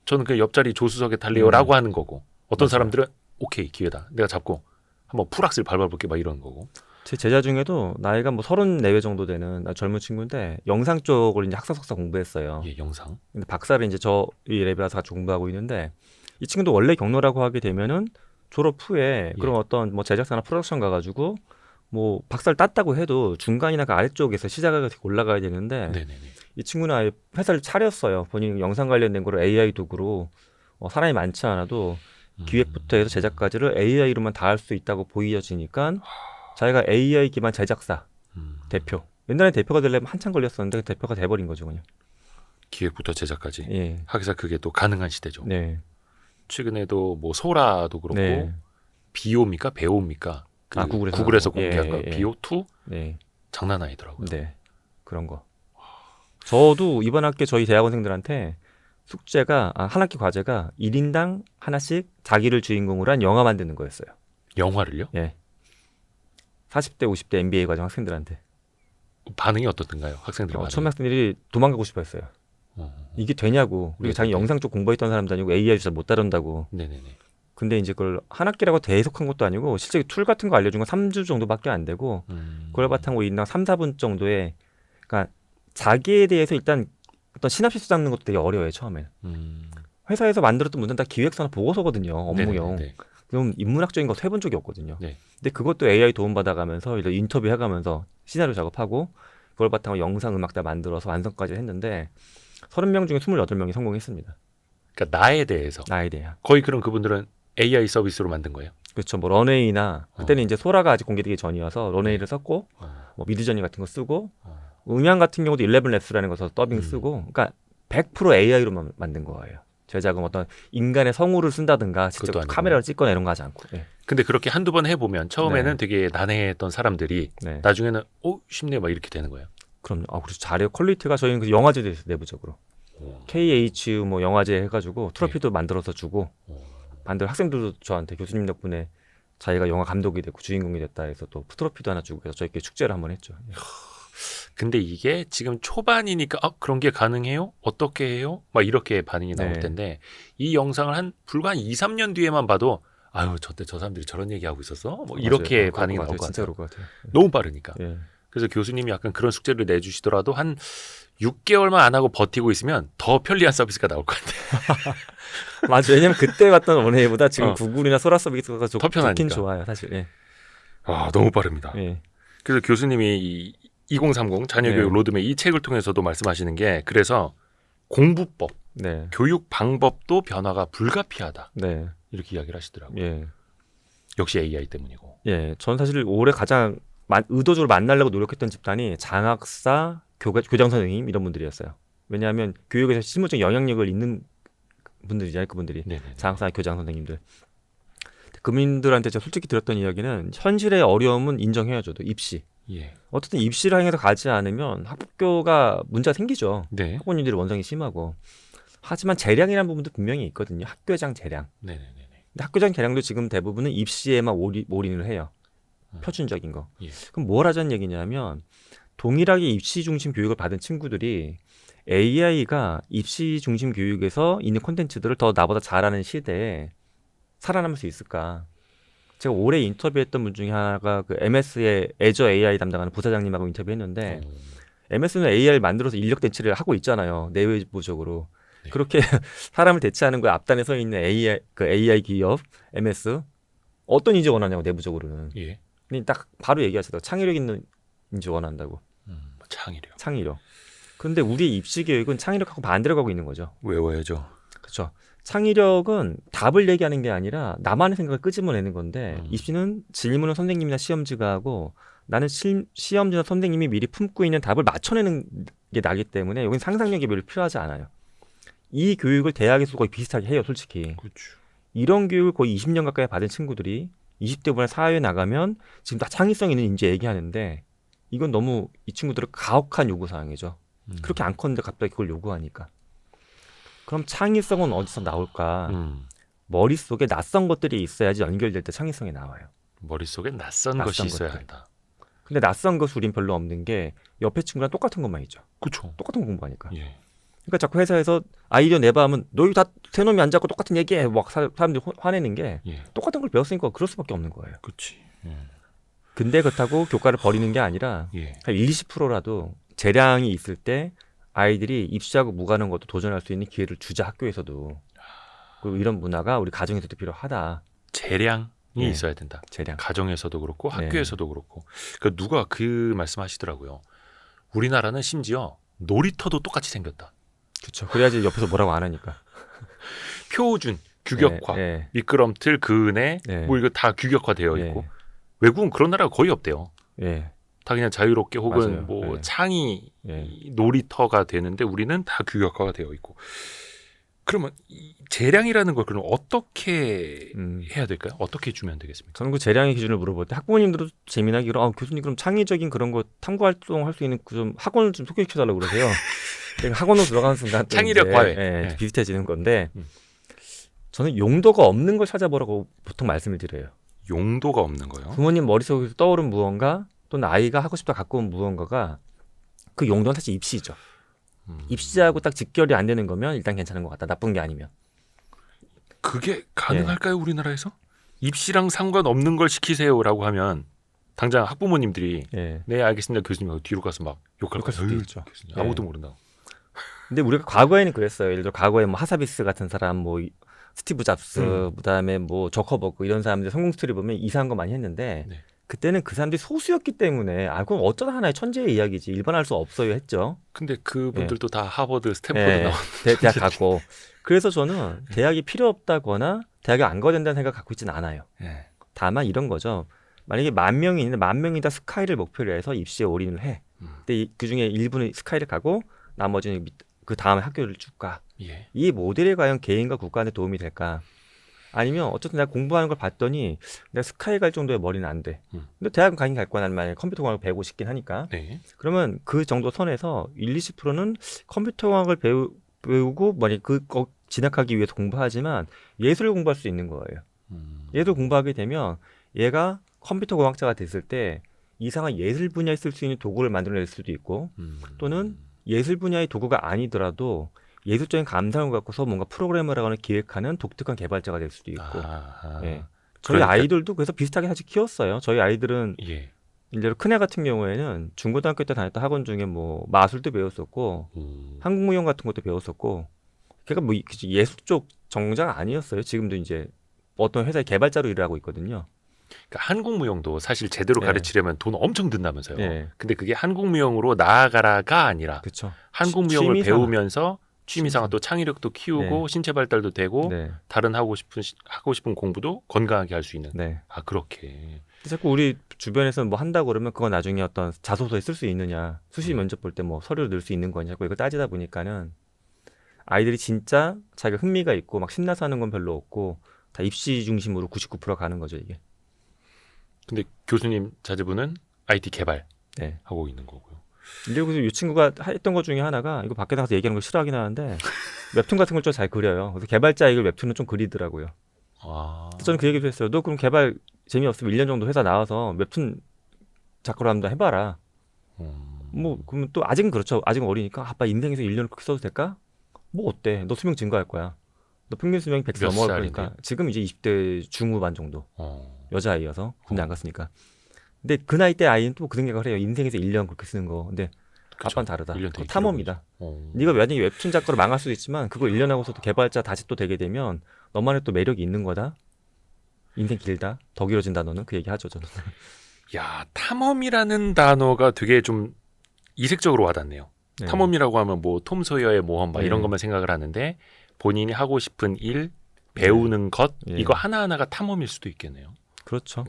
저는 그냥 옆자리 조수석에 달래요라고 하는 거고. 어떤 맞아요. 사람들은 오케이 기회다. 내가 잡고 한번 풀악셀 밟아볼게 막 이런 거고. 제 제자 중에도 나이가 뭐 34회 정도 되는 젊은 친구인데 영상 쪽을 이제 학사 석사 공부했어요. 예, 영상. 근데 박사를 이제 저희 레벨에서 같이 공부하고 있는데 이 친구도 원래 경로라고 하게 되면은 졸업 후에 그런 어떤 뭐 제작사나 프로덕션 가가지고 뭐 박사를 땄다고 해도 중간이나 그 아래쪽에서 시작을 올라가야 되는데 네네네. 이 친구는 아예 회사를 차렸어요. 본인 영상 관련된 거를 AI 도구로 사람이 많지 않아도 기획부터 해서 제작까지를 AI로만 다 할 수 있다고 보여지니까 자기가 AI 기반 제작사 대표. 옛날에 대표가 되려면 한참 걸렸었는데 대표가 돼버린 거죠 그냥. 기획부터 제작까지. 예. 하기사 그게 또 가능한 시대죠. 네. 최근에도 뭐 소라도 그렇고 네. 비오입니까? 배오입니까? 구글에서 공개한 거 예. 비오2 네. 장난 아니더라고요. 네. 그런 거. 저도 이번 학기 저희 대학원생들한테 숙제가 한 학기 과제가 1인당 하나씩 자기를 주인공으로 한 영화 만드는 거였어요. 영화를요? 예. 40대 50대 MBA 과정 학생들한테. 반응이 어떻던가요? 학생들 반응이? 처음 학생들이 도망가고 싶어 했어요. 이게 되냐고. 우리가 자기 영상 쪽 공부했던 사람도 아니고 AI 잘 못 다룬다고. 네네네. 근데 이제 그걸 한 학기라고 대속한 것도 아니고 실제 툴 같은 거 알려준 건 3주 정도밖에 안 되고 그걸 바탕으로 인당 3, 4분 정도의 그러니까 자기에 대해서 일단 어떤 시놉시스 잡는 것도 되게 어려워요 처음에. 회사에서 만들었던 문제는 다 기획서나 보고서거든요. 업무용. 네네네. 그럼 인문학적인 거 해본 적이 없거든요. 네. 근데 그것도 AI 도움 받아가면서 인터뷰 해가면서 시나리오 작업하고 그걸 바탕으로 영상 음악 다 만들어서 완성까지 했는데 30명 중에 28명이 성공했습니다. 그러니까 나에 대해서 나에 대한. 거의 그럼 그분들은 AI 서비스로 만든 거예요? 그렇죠. 뭐 런웨이나 그때는 이제 소라가 아직 공개되기 전이어서 런웨이를 썼고 뭐 미드저니 같은 거 쓰고 음향 같은 경우도 11랩스라는 거 써서 더빙 쓰고 그러니까 100% AI로만 만든 거예요. 제작은 어떤 인간의 성우를 쓴다든가 직접 그것도 아니고. 카메라를 찍거나 이런 거 하지 않고. 예. 근데 그렇게 한두 번 해보면 처음에는 네. 되게 난해했던 사람들이 네. 나중에는 쉽네 막 이렇게 되는 거예요. 그럼요. 그래서 잘해요. 퀄리티가 저희는 그 영화제도 있어요, 내부적으로. KH 뭐 영화제 해가지고 트로피도 만들어서 주고 반대로 학생들도 저한테 교수님 덕분에 자기가 영화 감독이 됐고 주인공이 됐다 해서 또 트로피도 하나 주고 해서 저희끼리 축제를 한번 했죠. 예. 근데 이게 지금 초반이니까 그런 게 가능해요? 어떻게 해요? 막 이렇게 반응이 나올 네. 텐데 이 영상을 불과 한 2, 3년 뒤에만 봐도 아유 저때 저 사람들이 저런 얘기하고 있었어? 뭐 맞아요. 이렇게 그럴 반응이 것 나올 같아요. 것 진짜 같아요. 그럴 것 같아요. 너무 빠르니까. 예. 그래서 교수님이 약간 그런 숙제를 내주시더라도 한 6개월만 안 하고 버티고 있으면 더 편리한 서비스가 나올 것 같아요. 맞아. 왜냐면 그때 봤던 원웨이보다 지금 어. 구글이나 소라 서비스가 더 편하니까. 좋긴 좋아요, 사실. 예. 너무 빠릅니다. 예. 그래서 교수님이 이 2030 자녀교육 네. 로드맵 이 책을 통해서도 말씀하시는 게 그래서 공부법, 네. 교육 방법도 변화가 불가피하다. 네. 이렇게 이야기를 하시더라고요. 예. 역시 AI 때문이고. 예. 전 사실 올해 가장 의도적으로 만나려고 노력했던 집단이 장학사, 교장 선생님 이런 분들이었어요. 왜냐하면 교육에서 실무적 영향력을 있는 분들이잖아요, 그분들이. 네네. 장학사, 교장 선생님들. 그분들한테 제가 솔직히 들었던 이야기는 현실의 어려움은 인정해야죠. 입시. 예. 어쨌든 입시를 향해서 가지 않으면 학교가 문제가 생기죠. 네. 학부모님들이 원성이 심하고. 하지만 재량이라는 부분도 분명히 있거든요. 학교장 재량. 네네네. 근데 학교장 재량도 지금 대부분은 입시에만 몰인을 해요. 표준적인 거. 예. 그럼 뭘 하자는 얘기냐면 동일하게 입시 중심 교육을 받은 친구들이 AI가 입시 중심 교육에서 있는 콘텐츠들을 더 나보다 잘하는 시대에 살아남을 수 있을까? 제가 올해 인터뷰했던 분 중에 하나가 그 MS의 애저 AI 담당하는 부사장님하고 인터뷰했는데 MS는 AI를 만들어서 인력 대체를 하고 있잖아요. 내외부적으로. 네. 그렇게 사람을 대체하는 거에 앞단에 서 있는 AI 기업 MS 어떤 인재 원하냐고 내부적으로는. 예. 근데 딱 바로 얘기하시더라고요. 창의력 있는 인재 원한다고. 창의력. 창의력. 그런데 우리의 입시 교육은 창의력하고 반대로 가고 있는 거죠. 외워야죠. 그렇죠. 창의력은 답을 얘기하는 게 아니라 나만의 생각을 끄집어내는 건데 입시는 질문을 선생님이나 시험지가 하고 나는 시험지나 선생님이 미리 품고 있는 답을 맞춰내는 게 나기 때문에 여기는 상상력이 별로 필요하지 않아요. 이 교육을 대학에서 거의 비슷하게 해요, 솔직히. 그렇죠. 이런 교육을 거의 20년 가까이 받은 친구들이 20대부터 사회에 나가면 지금 다 창의성 있는 인재 얘기하는데 이건 너무 이 친구들은 가혹한 요구사항이죠. 그렇게 안 컸는데 갑자기 그걸 요구하니까. 그럼 창의성은 어디서 나올까? 머릿속에 낯선 것들이 있어야지 연결될 때 창의성이 나와요. 머릿속에 낯선 것이 있어야 것들. 한다. 근데 낯선 것이 우린 별로 없는 게 옆에 친구랑 똑같은 것만 있죠. 그렇죠. 똑같은 거 공부하니까. 예. 그러니까 자꾸 회사에서 아이디어 내봐 하면 너희 다 세 놈이 안 잡고 똑같은 얘기해. 막 사람들이 화내는 게 예. 똑같은 걸 배웠으니까 그럴 수밖에 없는 거예요. 그렇지. 근데 그렇다고 교과를 버리는 게 아니라 예. 한 20%라도 재량이 있을 때 아이들이 입시하고 무관한 것도 도전할 수 있는 기회를 주자, 학교에서도. 그리고 이런 문화가 우리 가정에서도 필요하다. 재량이 네. 있어야 된다. 재량. 가정에서도 그렇고 네. 학교에서도 그렇고. 그 누가 그 말씀하시더라고요. 우리나라는 심지어 놀이터도 똑같이 생겼다. 그렇죠. 그래야지 옆에서 뭐라고 안 하니까. 표준, 규격화, 네. 미끄럼틀, 그네, 네. 뭐 이거 다 규격화되어 네. 있고. 외국은 그런 나라가 거의 없대요. 예. 다 그냥 자유롭게 혹은 맞아요. 뭐 네. 창의 예. 놀이터가 되는데 우리는 다 규격화가 되어 있고. 그러면 이 재량이라는 걸 그럼 어떻게 해야 될까요? 어떻게 주면 되겠습니까? 저는 그 재량의 기준을 물어볼 때 학부모님들도 재미나게 교수님 그럼 창의적인 그런 거 탐구 활동 할 수 있는 그 좀 학원을 좀 소개시켜 달라고 그러세요. 학원으로 들어가는 순간 또 창의력 이제, 과외. 예, 네. 비슷해지는 건데 저는 용도가 없는 걸 찾아보라고 보통 말씀을 드려요. 용도가 없는 거요. 부모님 머릿속에서 떠오른 무언가 또는 아이가 하고 싶다 갖고 온 무언가가 그 용도는 사실 입시죠. 입시하고 딱 직결이 안 되는 거면 일단 괜찮은 것 같다. 나쁜 게 아니면. 그게 가능할까요, 우리나라에서? 입시랑 상관없는 걸 시키세요라고 하면 당장 학부모님들이 예. 네 알겠습니다 교수님 뒤로 가서 막 욕할 욕할 수도 있죠. 교수님, 예. 아무도 모른다고. 근데 우리가 과거에는 그랬어요. 예를 들어 과거에 뭐 하사비스 같은 사람, 뭐 스티브 잡스, 그다음에 뭐 저커버그 이런 사람들 성공 스토리 보면 이상한 거 많이 했는데 네. 그때는 그 사람들이 소수였기 때문에 그럼 어쩌다 하나의 천재의 이야기지 일반화할 수 없어요 했죠. 근데 그분들도 다 하버드, 스탠포드 예. 나온 대학 갔고. 그래서 저는 대학이 필요 없다거나 대학에 안 가야 된다는 생각 갖고 있지는 않아요. 예. 다만 이런 거죠. 만약에 10,000명이 있는데 10,000명이 다 스카이를 목표로 해서 입시에 올인을 해. 근데 그중에 일부는 스카이를 가고 나머지는 그 다음에 학교를 쭉 가. 예. 이 모델이 과연 개인과 국가한테 도움이 될까? 아니면 어쨌든 내가 공부하는 걸 봤더니 내가 스카이 갈 정도의 머리는 안 돼. 근데 대학은 가긴 갈 거야. 난 만약에 컴퓨터공학을 배우고 싶긴 하니까. 네. 그러면 그 정도 선에서 20%는 컴퓨터공학을 배우고 만약에 그거 진학하기 위해서 공부하지만 예술을 공부할 수 있는 거예요. 예술 공부하게 되면 얘가 컴퓨터공학자가 됐을 때 이상한 예술 분야에 쓸 수 있는 도구를 만들어낼 수도 있고 또는 예술 분야의 도구가 아니더라도 예술적인 감상을 갖고서 뭔가 프로그래머를 하거나 기획하는 독특한 개발자가 될 수도 있고. 예. 저희 그러니까- 아이들도 그래서 비슷하게 사실 키웠어요. 저희 아이들은 예. 예를 큰애 같은 경우에는 중고등학교 때 다녔던 학원 중에 뭐 마술도 배웠었고 한국무용 같은 것도 배웠었고 걔가 뭐 예술 쪽 정장 아니었어요. 지금도 이제 어떤 회사의 개발자로 일을 하고 있거든요. 그러니까 한국무용도 사실 제대로 예. 가르치려면 돈 엄청 든다면서요. 예. 근데 그게 한국무용으로 나아가라가 아니라 그렇죠. 한국무용을 취미생활. 배우면서 취미생활 또 창의력도 키우고 신체 발달도 되고 네. 다른 하고 싶은 공부도 건강하게 할 수 있는. 네. 그렇게. 자꾸 우리 주변에서 뭐 한다고 그러면 그거 나중에 어떤 자소서에 쓸 수 있느냐, 수시 면접 볼 때 뭐 서류를 넣을 수 있는 거냐, 자꾸 이거 따지다 보니까는 아이들이 진짜 자기가 흥미가 있고 막 신나서 하는 건 별로 없고 다 입시 중심으로 99% 가는 거죠 이게. 근데 교수님 자제분은 IT 개발 네. 하고 있는 거고요. 근데 여기서 이 친구가 했던 것 중에 하나가 이거 밖에 나가서 얘기하는 걸 싫어하긴 하는데 웹툰 같은 걸 좀 잘 그려요. 그래서 개발자 이걸 웹툰은 좀 그리더라고요. 저는 그 얘기도 했어요. 너 그럼 개발 재미없으면 1년 정도 회사 나와서 웹툰 작가로 한번 해봐라. 뭐 그러면 또 아직은 그렇죠. 아직은 어리니까 아빠 인생에서 1년을 그렇게 써도 될까? 뭐 어때? 너 수명 증가할 거야. 너 평균 수명이 100세 몇 넘어갈 살인데요? 거니까 지금 이제 20대 중후반 정도. 어. 여자아이여서 군대 안 갔으니까. 근데 그 나이 때 아이는 또 그 생각을 해요. 인생에서 1년 그렇게 쓰는 거. 근데 그쵸. 아빠는 다르다. 1년 되게 탐험이다. 어. 네가 만약에 웹툰 작가로 망할 수도 있지만 그걸 1년 하고서도 개발자 다시 또 되게 되면 너만의 또 매력이 있는 거다. 인생 길다. 더 길어진다 너는. 그 얘기 하죠 저는. 야, 탐험이라는 단어가 되게 좀 이색적으로 와닿네요. 네. 탐험이라고 하면 뭐 톰 소여의 모험 막 이런 네. 것만 생각을 하는데 본인이 하고 싶은 일, 배우는 것 예. 이거 하나하나가 탐험일 수도 있겠네요. 그렇죠.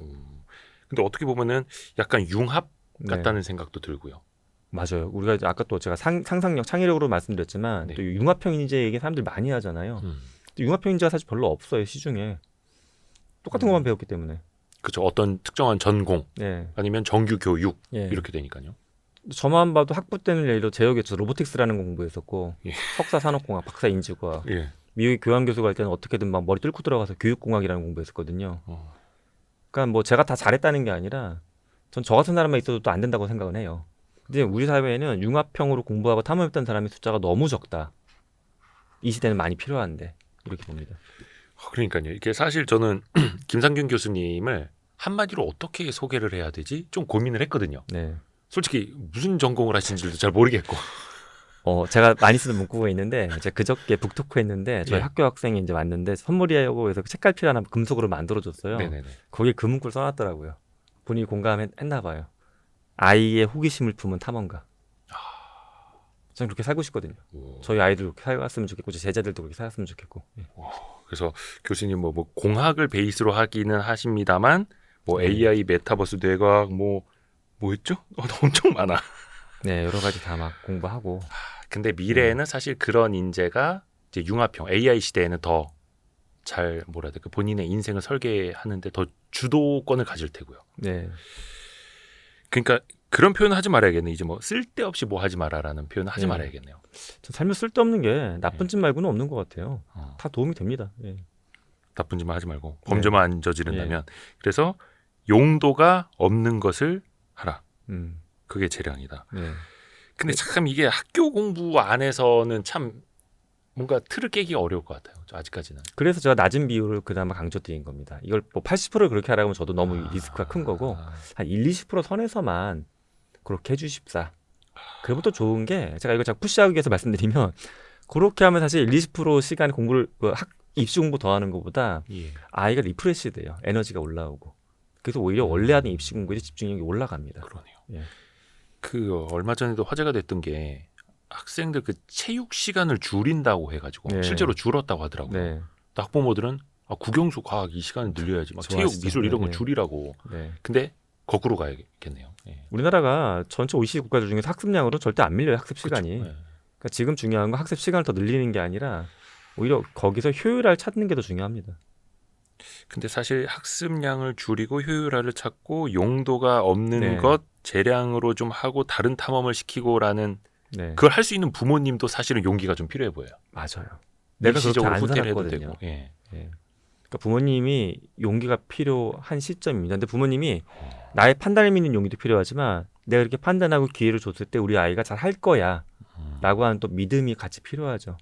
근데 어떻게 보면은 약간 융합 네. 같다는 생각도 들고요. 맞아요. 우리가 이제 아까 또 제가 상상력, 창의력으로 말씀드렸지만 네. 또 융합형 인재 얘기 사람들이 많이 하잖아요. 근데 융합형 인재가 사실 별로 없어요 시중에. 똑같은 것만 배웠기 때문에. 그렇죠. 어떤 특정한 전공 네. 아니면 정규 교육 예. 이렇게 되니까요. 저만 봐도 학부 때는 예를 들어 제역에서 로보틱스라는 거 공부했었고 예. 석사 산업공학, 박사 인지과학. 예. 미국에 교환 교수 갈 때는 어떻게든 막 머리 뚫고 들어가서 교육공학이라는 공부했었거든요. 그러니까 뭐 제가 다 잘했다는 게 아니라 전 저 같은 사람만 있어도 또 안 된다고 생각은 해요. 근데 우리 사회에는 융합형으로 공부하고 탐험했던 사람의 숫자가 너무 적다. 이 시대는 많이 필요한데 이렇게 봅니다. 그러니까요. 이게 사실 저는 김상균 교수님을 한마디로 어떻게 소개를 해야 되지? 좀 고민을 했거든요. 네. 솔직히 무슨 전공을 하신지도 잘 모르겠고. 제가 많이 쓰는 문구가 있는데 제가 그저께 북토크 했는데 저희 예. 학교 학생이 이제 왔는데 선물이라고 해서 책갈피 하나 금속으로 만들어줬어요. 네네네. 거기에 그 문구를 써놨더라고요. 본인이 공감했나 봐요. 아이의 호기심을 품은 탐험가. 저는 그렇게 살고 싶거든요. 오. 저희 아이들 그렇게 살았으면 좋겠고 제 제자들도 그렇게 살았으면 좋겠고. 예. 그래서 교수님 뭐 공학을 베이스로 하기는 하십니다만 뭐 네. AI, 메타버스, 뇌과학 뭐 했죠? 엄청 많아. 네, 여러 가지 다 막 공부하고. 근데 미래에는 사실 그런 인재가 이제 융합형 AI 시대에는 더 잘 뭐라 해야 될까 본인의 인생을 설계하는데 더 주도권을 가질 테고요. 네, 그러니까 그런 표현을 하지 말아야겠네. 이제 뭐 쓸데없이 뭐 하지 마라라는 표현을 하지 네. 말아야겠네요. 전 삶에 쓸데없는 게 나쁜 짓 말고는 없는 것 같아요. 어. 다 도움이 됩니다. 예. 나쁜 짓만 하지 말고 범죄만 안 저지른다면 그래서 용도가 없는 것을 하라. 그게 재량이다. 네. 근데 참 이게 학교 공부 안에서는 참 뭔가 틀을 깨기가 어려울 것 같아요. 아직까지는. 그래서 제가 낮은 비율을 그나마 강조드린 겁니다. 이걸 뭐 80%를 그렇게 하라고 하면 저도 너무 리스크가 큰 거고 한 1-20% 선에서만 그렇게 해주십사. 그러면 또 좋은 게 제가 이거 자꾸 푸시하기 위해서 말씀드리면 그렇게 하면 사실 1-20% 시간에 공부를 입시 공부 더 하는 것보다 예. 아이가 리프레시 돼요. 에너지가 올라오고. 그래서 오히려 원래 하는 입시 공부에 집중력이 올라갑니다. 그러네요. 예. 그 얼마 전에도 화제가 됐던 게 학생들 그 체육 시간을 줄인다고 해가지고 네. 실제로 줄었다고 하더라고요. 네. 학부모들은 국영수 과학 이 시간을 늘려야지 막 체육 좋아하시죠. 미술 이런 거 네. 줄이라고. 네. 근데 거꾸로 가야겠네요. 예. 우리나라가 전체 OECD 국가들 중에서 학습량으로 절대 안 밀려요. 학습 시간이. 그렇죠. 예. 그러니까 지금 중요한 건 학습 시간을 더 늘리는 게 아니라 오히려 거기서 효율화를 찾는 게 더 중요합니다. 근데 사실 학습량을 줄이고 효율화를 찾고 용도가 없는 네. 것 재량으로 좀 하고 다른 탐험을 시키고라는 네. 그걸 할 수 있는 부모님도 사실은 용기가 좀 필요해 보여요. 맞아요. 내가 그렇게 일시적으로 안 후퇴를 해도 살았거든요. 되고. 예. 예. 그러니까 부모님이 용기가 필요한 시점입니다. 근데 부모님이 나의 판단을 믿는 용기도 필요하지만 내가 이렇게 판단하고 기회를 줬을 때 우리 아이가 잘 할 거야 라고 하는 또 믿음이 같이 필요하죠.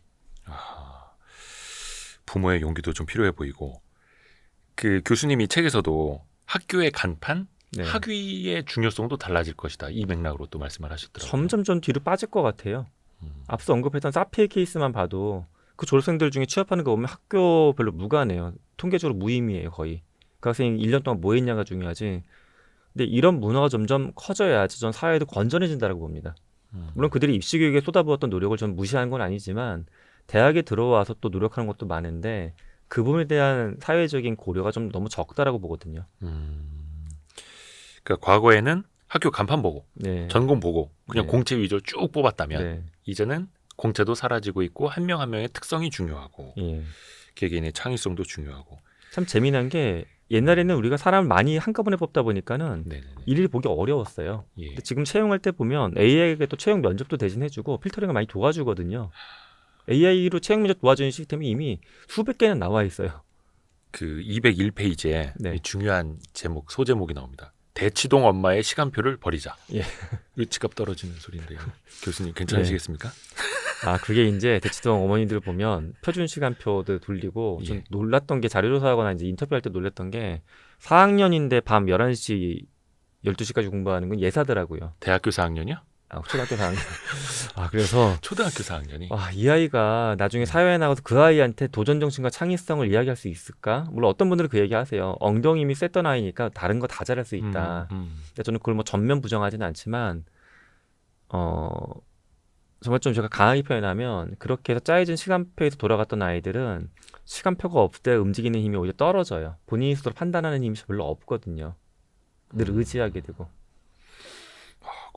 부모의 용기도 좀 필요해 보이고 그 교수님이 책에서도 학교의 간판, 네. 학위의 중요성도 달라질 것이다. 이 맥락으로 또 말씀을 하셨더라고요. 점점 전 뒤로 빠질 것 같아요. 앞서 언급했던 사피의 케이스만 봐도 그 졸업생들 중에 취업하는 거 보면 학교별로 무관해요. 통계적으로 무의미해요 거의. 그 학생이 1년 동안 뭐 했냐가 중요하지. 근데 이런 문화가 점점 커져야지 전 사회도 건전해진다고 봅니다. 물론 그들이 입시 교육에 쏟아부었던 노력을 좀 무시하는 건 아니지만 대학에 들어와서 또 노력하는 것도 많은데 그 부분에 대한 사회적인 고려가 좀 너무 적다라고 보거든요. 그러니까 과거에는 학교 간판 보고 네. 전공 보고 그냥 네. 공채 위주로 쭉 뽑았다면 네. 이제는 공채도 사라지고 있고 한 명 한 명의 특성이 중요하고 예. 개개인의 창의성도 중요하고. 참 재미난 게 옛날에는 우리가 사람을 많이 한꺼번에 뽑다 보니까는 네네네. 일일이 보기 어려웠어요. 예. 근데 지금 채용할 때 보면 AI에게 또 채용 면접도 대신해주고 필터링을 많이 도와주거든요. AI로 채용 면접 도와주는 시스템이 이미 수백 개는 나와 있어요. 그 201페이지에 네. 중요한 제목 소제목이 나옵니다. 대치동 엄마의 시간표를 버리자. 예. 의치값 떨어지는 소리인데요. 교수님 괜찮으시겠습니까? 아 그게 이제 대치동 어머니들 보면 표준 시간표도 돌리고 좀 예. 놀랐던 게 자료조사하거나 이제 인터뷰할 때 놀랐던 게 4학년인데 밤 11시 12시까지 공부하는 건 예사더라고요. 대학교 4학년이요? 초등학교 4학년. 그래서 초등학교 4학년이. 이 아이가 나중에 사회에 나가서 그 아이한테 도전 정신과 창의성을 이야기할 수 있을까? 물론 어떤 분들은 그 얘기 하세요. 엉덩이 힘이 셌던 아이니까 다른 거 다 잘할 수 있다. 근데 저는 그걸 뭐 전면 부정하지는 않지만 정말 좀 제가 강하게 표현하면 그렇게 해서 짜여진 시간표에서 돌아갔던 아이들은 시간표가 없을 때 움직이는 힘이 오히려 떨어져요. 본인이 스스로 판단하는 힘이 별로 없거든요. 늘 의지하게 되고.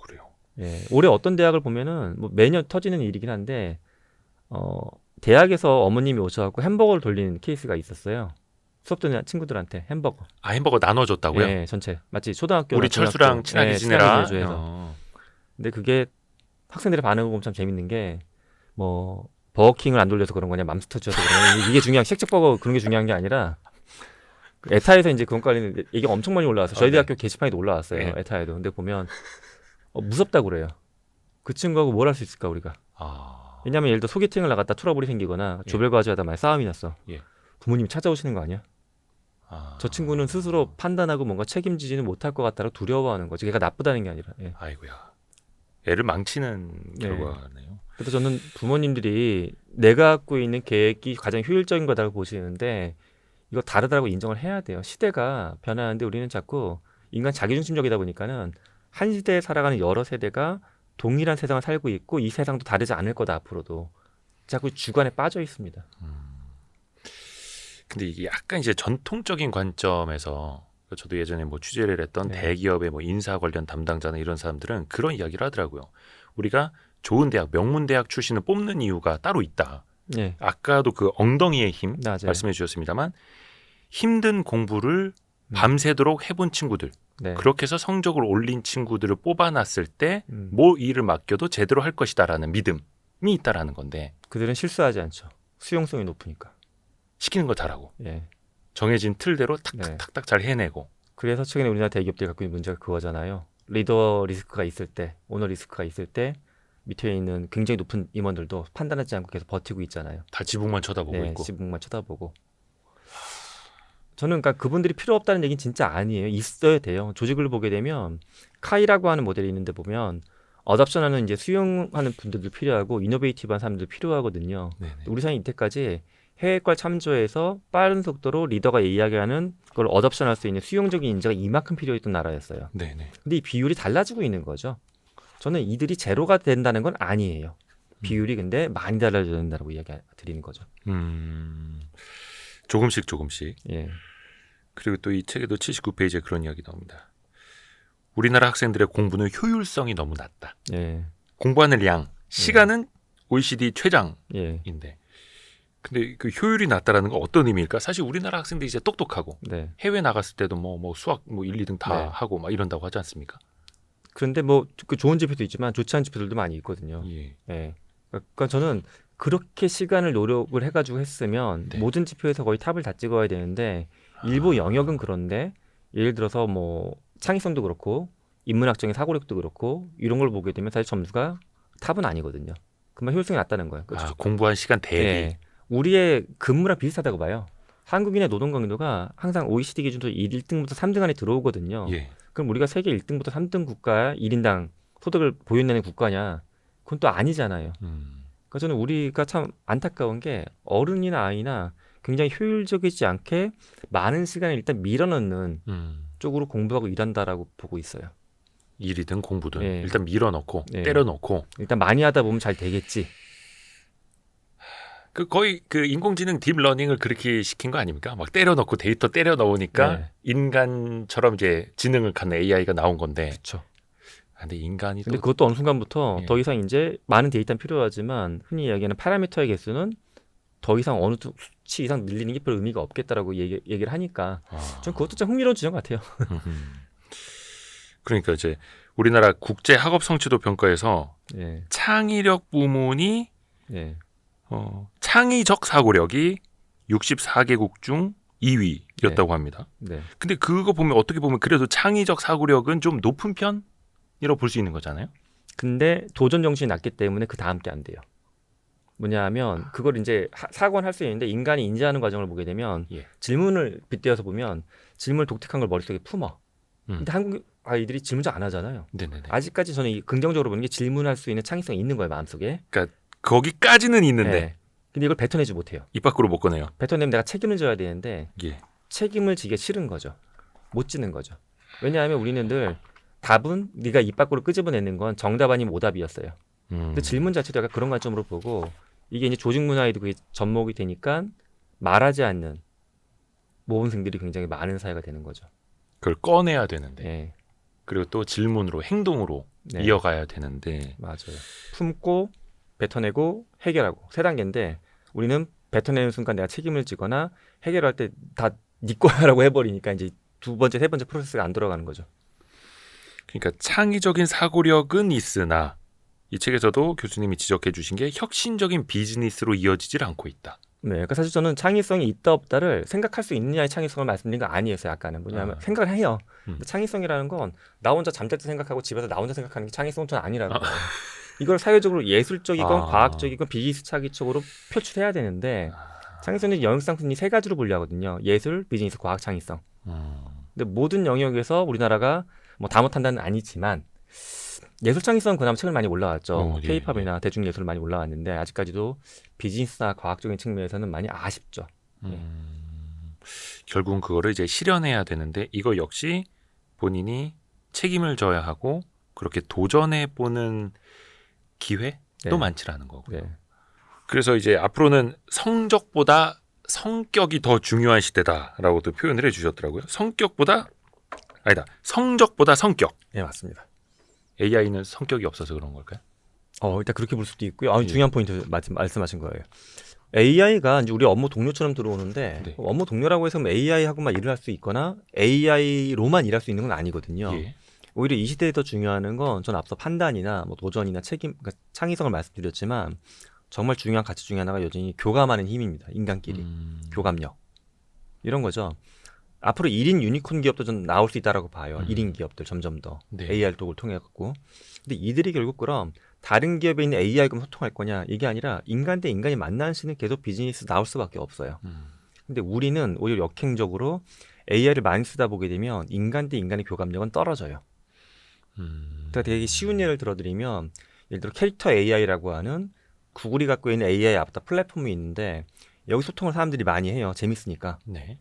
그래요. 예, 올해 어떤 대학을 보면은 뭐 매년 터지는 일이긴 한데 대학에서 어머님이 오셔갖고 햄버거를 돌리는 케이스가 있었어요. 수업 듣는 친구들한테 햄버거. 햄버거 나눠줬다고요? 예, 전체 마치 초등학교 우리 철수랑 친하게 지내라. 지내라. 근데 그게 학생들의 반응을 보면 참 재밌는 게 뭐 버거킹을 안 돌려서 그런 거냐, 맘스터치여서 그런 거냐, 이게 중요한 쉑쉑버거 그런 게 중요한 게 아니라 에타에서 이제 그건 관련 얘기가 엄청 많이 올라왔어요. 저희 대학교 게시판에도 올라왔어요. 네. 에타에도. 근데 보면 무섭다고 그래요. 그 친구하고 뭘 할 수 있을까 우리가. 왜냐면 예를 들어 소개팅을 나갔다 트러블이 생기거나 조별과제하다 말 싸움이 났어. 예. 부모님이 찾아오시는 거 아니야? 저 친구는 스스로 판단하고 뭔가 책임지지는 못할 것 같다고 두려워하는 거지. 걔가 나쁘다는 게 아니라. 예. 아이고야. 애를 망치는 결과네요. 그래서 저는 부모님들이 내가 갖고 있는 계획이 가장 효율적인 거다라고 보시는데 이거 다르다고 인정을 해야 돼요. 시대가 변하는데 우리는 자꾸 인간 자기중심적이다 보니까는 한 시대에 살아가는 여러 세대가 동일한 세상을 살고 있고 이 세상도 다르지 않을 거다 앞으로도. 자꾸 주관에 빠져 있습니다. 근데 이게 약간 이제 전통적인 관점에서 저도 예전에 뭐 취재를 했던 네. 대기업의 뭐 인사 관련 담당자나 이런 사람들은 그런 이야기를 하더라고요. 우리가 좋은 대학, 명문 대학 출신을 뽑는 이유가 따로 있다. 네. 아까도 그 엉덩이의 힘 맞아요. 말씀해 주셨습니다만 힘든 공부를 밤새도록 해본 친구들, 네. 그렇게 해서 성적을 올린 친구들을 뽑아놨을 때 음. 뭐 일을 맡겨도 제대로 할 것이다라는 믿음이 있다라는 건데 그들은 실수하지 않죠. 수용성이 높으니까. 시키는 거 잘하고 예. 정해진 틀대로 네. 탁탁탁탁 잘 해내고. 그래서 최근에 우리나라 대기업들이 갖고 있는 문제가 그거잖아요. 리더 리스크가 있을 때, 오너 리스크가 있을 때 밑에 있는 굉장히 높은 임원들도 판단하지 않고 계속 버티고 있잖아요. 다 지붕만 쳐다보고 네, 있고. 지붕만 쳐다보고. 저는 그러니까 그분들이 필요 없다는 얘기는 진짜 아니에요. 있어야 돼요. 조직을 보게 되면 카이라고 하는 모델이 있는데 보면 어답션하는 이제 수용하는 분들도 필요하고 이노베이티브한 사람들도 필요하거든요. 네네. 우리 사회 이때까지 해외과 참조해서 빠른 속도로 리더가 이야기하는 그걸 어답션할 수 있는 수용적인 인재가 이만큼 필요했던 나라였어요. 네네. 근데 이 비율이 달라지고 있는 거죠. 저는 이들이 제로가 된다는 건 아니에요. 비율이 근데 많이 달라져야 된다고 이야기 드리는 거죠. 조금씩. 예. 그리고 또 이 책에도 79페이지에 그런 이야기 나옵니다. 우리나라 학생들의 공부는 효율성이 너무 낮다. 예. 공부하는 양, 시간은 OECD 최장인데 예. 근데 그 효율이 낮다라는 건 어떤 의미일까? 사실 우리나라 학생들이 이제 똑똑하고 네. 해외 나갔을 때도 뭐 수학 뭐 1, 2등 다 네. 하고 막 이런다고 하지 않습니까? 그런데 뭐 그 좋은 지표도 있지만 좋지 않은 지표들도 많이 있거든요. 예. 예. 그러니까 저는 그렇게 시간을 노력을 해가지고 했으면 네. 모든 지표에서 거의 탑을 다 찍어야 되는데 일부 영역은 그런데 예를 들어서 뭐 창의성도 그렇고 인문학적인 사고력도 그렇고 이런 걸 보게 되면 사실 점수가 탑은 아니거든요. 그만 효율성이 낮다는 거예요. 그렇죠? 공부한 시간 대비. 예. 우리의 근무랑 비슷하다고 봐요. 한국인의 노동 강도가 항상 OECD 기준으로 1등부터 3등 안에 들어오거든요. 예. 그럼 우리가 세계 1등부터 3등 국가 1인당 소득을 보유내는 국가냐? 그건 또 아니잖아요. 그러니까 저는 우리가 참 안타까운 게 어른이나 아이나 굉장히 효율적이지 않게 많은 시간을 일단 밀어넣는 쪽으로 공부하고 일한다라고 보고 있어요. 일이든 공부든 예. 일단 밀어넣고 예. 때려넣고 일단 많이 하다 보면 잘 되겠지. 그 거의 그 인공지능 딥러닝을 그렇게 시킨 거 아닙니까? 막 때려넣고 데이터 때려 넣으니까 네. 인간처럼 이제 지능을 갖는 AI가 나온 건데. 그렇죠. 근데 인간이 근데 또 그것도 어느 순간부터 예. 더 이상 이제 많은 데이터는 필요하지만 흔히 이야기하는 파라미터의 개수는 더 이상 어느 수치 이상 늘리는 게 별 의미가 없겠다라고 얘기를 하니까 전 그것도 좀 흥미로운 지점 같아요. 그러니까 이제 우리나라 국제 학업 성취도 평가에서 예, 창의력 부문이 예, 창의적 사고력이 64개국 중 2위였다고 합니다. 네. 근데 그거 보면 어떻게 보면 그래도 창의적 사고력은 좀 높은 편이라고 볼 수 있는 거잖아요. 근데 도전 정신이 낮기 때문에 그 다음 게 안 돼요. 뭐냐하면 그걸 이제 사고는 할 수 있는데 인간이 인지하는 과정을 보게 되면 예. 질문을 빗대어서 보면 질문을 독특한 걸 머릿속에 품어. 음. 근데 한국 아이들이 질문 잘 안 하잖아요. 네네네. 아직까지 저는 긍정적으로 보는 게 질문할 수 있는 창의성이 있는 거예요, 마음속에. 거기까지는 있는데 네. 근데 이걸 뱉어내지 못해요. 입 밖으로 못 꺼내요. 뱉어내면 내가 책임을 져야 되는데 예. 책임을 지기 싫은 거죠. 못 지는 거죠. 왜냐하면 우리는 늘 답은 네가 입 밖으로 끄집어내는 건 정답 아니면 오답이었어요. 근데 질문 자체도 약간 그런 관점으로 보고 이게 이제 조직 문화에도 그게 접목이 되니까 말하지 않는 모범생들이 굉장히 많은 사회가 되는 거죠. 그걸 꺼내야 되는데 네. 그리고 또 질문으로 행동으로 네. 이어가야 되는데 맞아요. 품고 뱉어내고 해결하고 세 단계인데 우리는 뱉어내는 순간 내가 책임을 지거나 해결할 때 다 네 거야라고 해버리니까 이제 두 번째, 세 번째 프로세스가 안 들어가는 거죠. 그러니까 창의적인 사고력은 있으나 이 책에서도 교수님이 지적해 주신 게 혁신적인 비즈니스로 이어지질 않고 있다. 네, 그러니까 사실 저는 창의성이 있다 없다를 생각할 수 있느냐의 창의성을 말씀드린 거 아니었어요. 아까는 뭐냐면 생각을 해요. 근데 창의성이라는 건 나 혼자 잠잘 때 생각하고 집에서 나 혼자 생각하는 게 창의성은 전 아니라고. 이걸 사회적으로 예술적이건 과학적이건 비즈니스적으로 표출해야 되는데 창의성은 영역상 흔히 세 가지로 분류하거든요. 예술, 비즈니스, 과학, 창의성. 근데 모든 영역에서 우리나라가 뭐 다 못한다는 아니지만 예술 창의성은 그나마 최근 많이 올라왔죠. 예, K-팝이나 대중예술 많이 올라왔는데 아직까지도 비즈니스나 과학적인 측면에서는 많이 아쉽죠. 결국은 그거를 이제 실현해야 되는데 이거 역시 본인이 책임을 져야 하고 그렇게 도전해 보는 기회도 네. 많지 않은 거고요. 네. 그래서 이제 앞으로는 성적보다 성격이 더 중요한 시대다라고도 표현을 해주셨더라고요. 성적보다 성격. 네, 맞습니다. AI는 성격이 없어서 그런 걸까요? 일단 그렇게 볼 수도 있고요. 예. 중요한 포인트 말씀하신 거예요. AI가 이제 우리 업무 동료처럼 들어오는데 네. 업무 동료라고 해서 AI하고만 일을 할 수 있거나 AI로만 일할 수 있는 건 아니거든요. 예. 오히려 이 시대에 더 중요한 건 전 앞서 판단이나 뭐 도전이나 책임, 그러니까 창의성을 말씀드렸지만 정말 중요한 가치 중에 하나가 여전히 교감하는 힘입니다. 인간끼리 교감력 이런 거죠. 앞으로 1인 유니콘 기업도 좀 나올 수 있다라고 봐요. 1인 기업들 점점 더 네. AR 도구를 통해 갖고. 근데 이들이 결국 그럼 다른 기업에 있는 AI가 소통할 거냐 이게 아니라 인간 대 인간이 만나는 시는 계속 비즈니스 나올 수밖에 없어요. 근데 우리는 오히려 역행적으로 AI를 많이 쓰다 보게 되면 인간 대 인간의 교감력은 떨어져요. 제가 되게 쉬운 예를 들어드리면 예를 들어 캐릭터 AI라고 하는 구글이 갖고 있는 AI 아바타 플랫폼이 있는데 여기 소통을 사람들이 많이 해요. 재밌으니까. 네.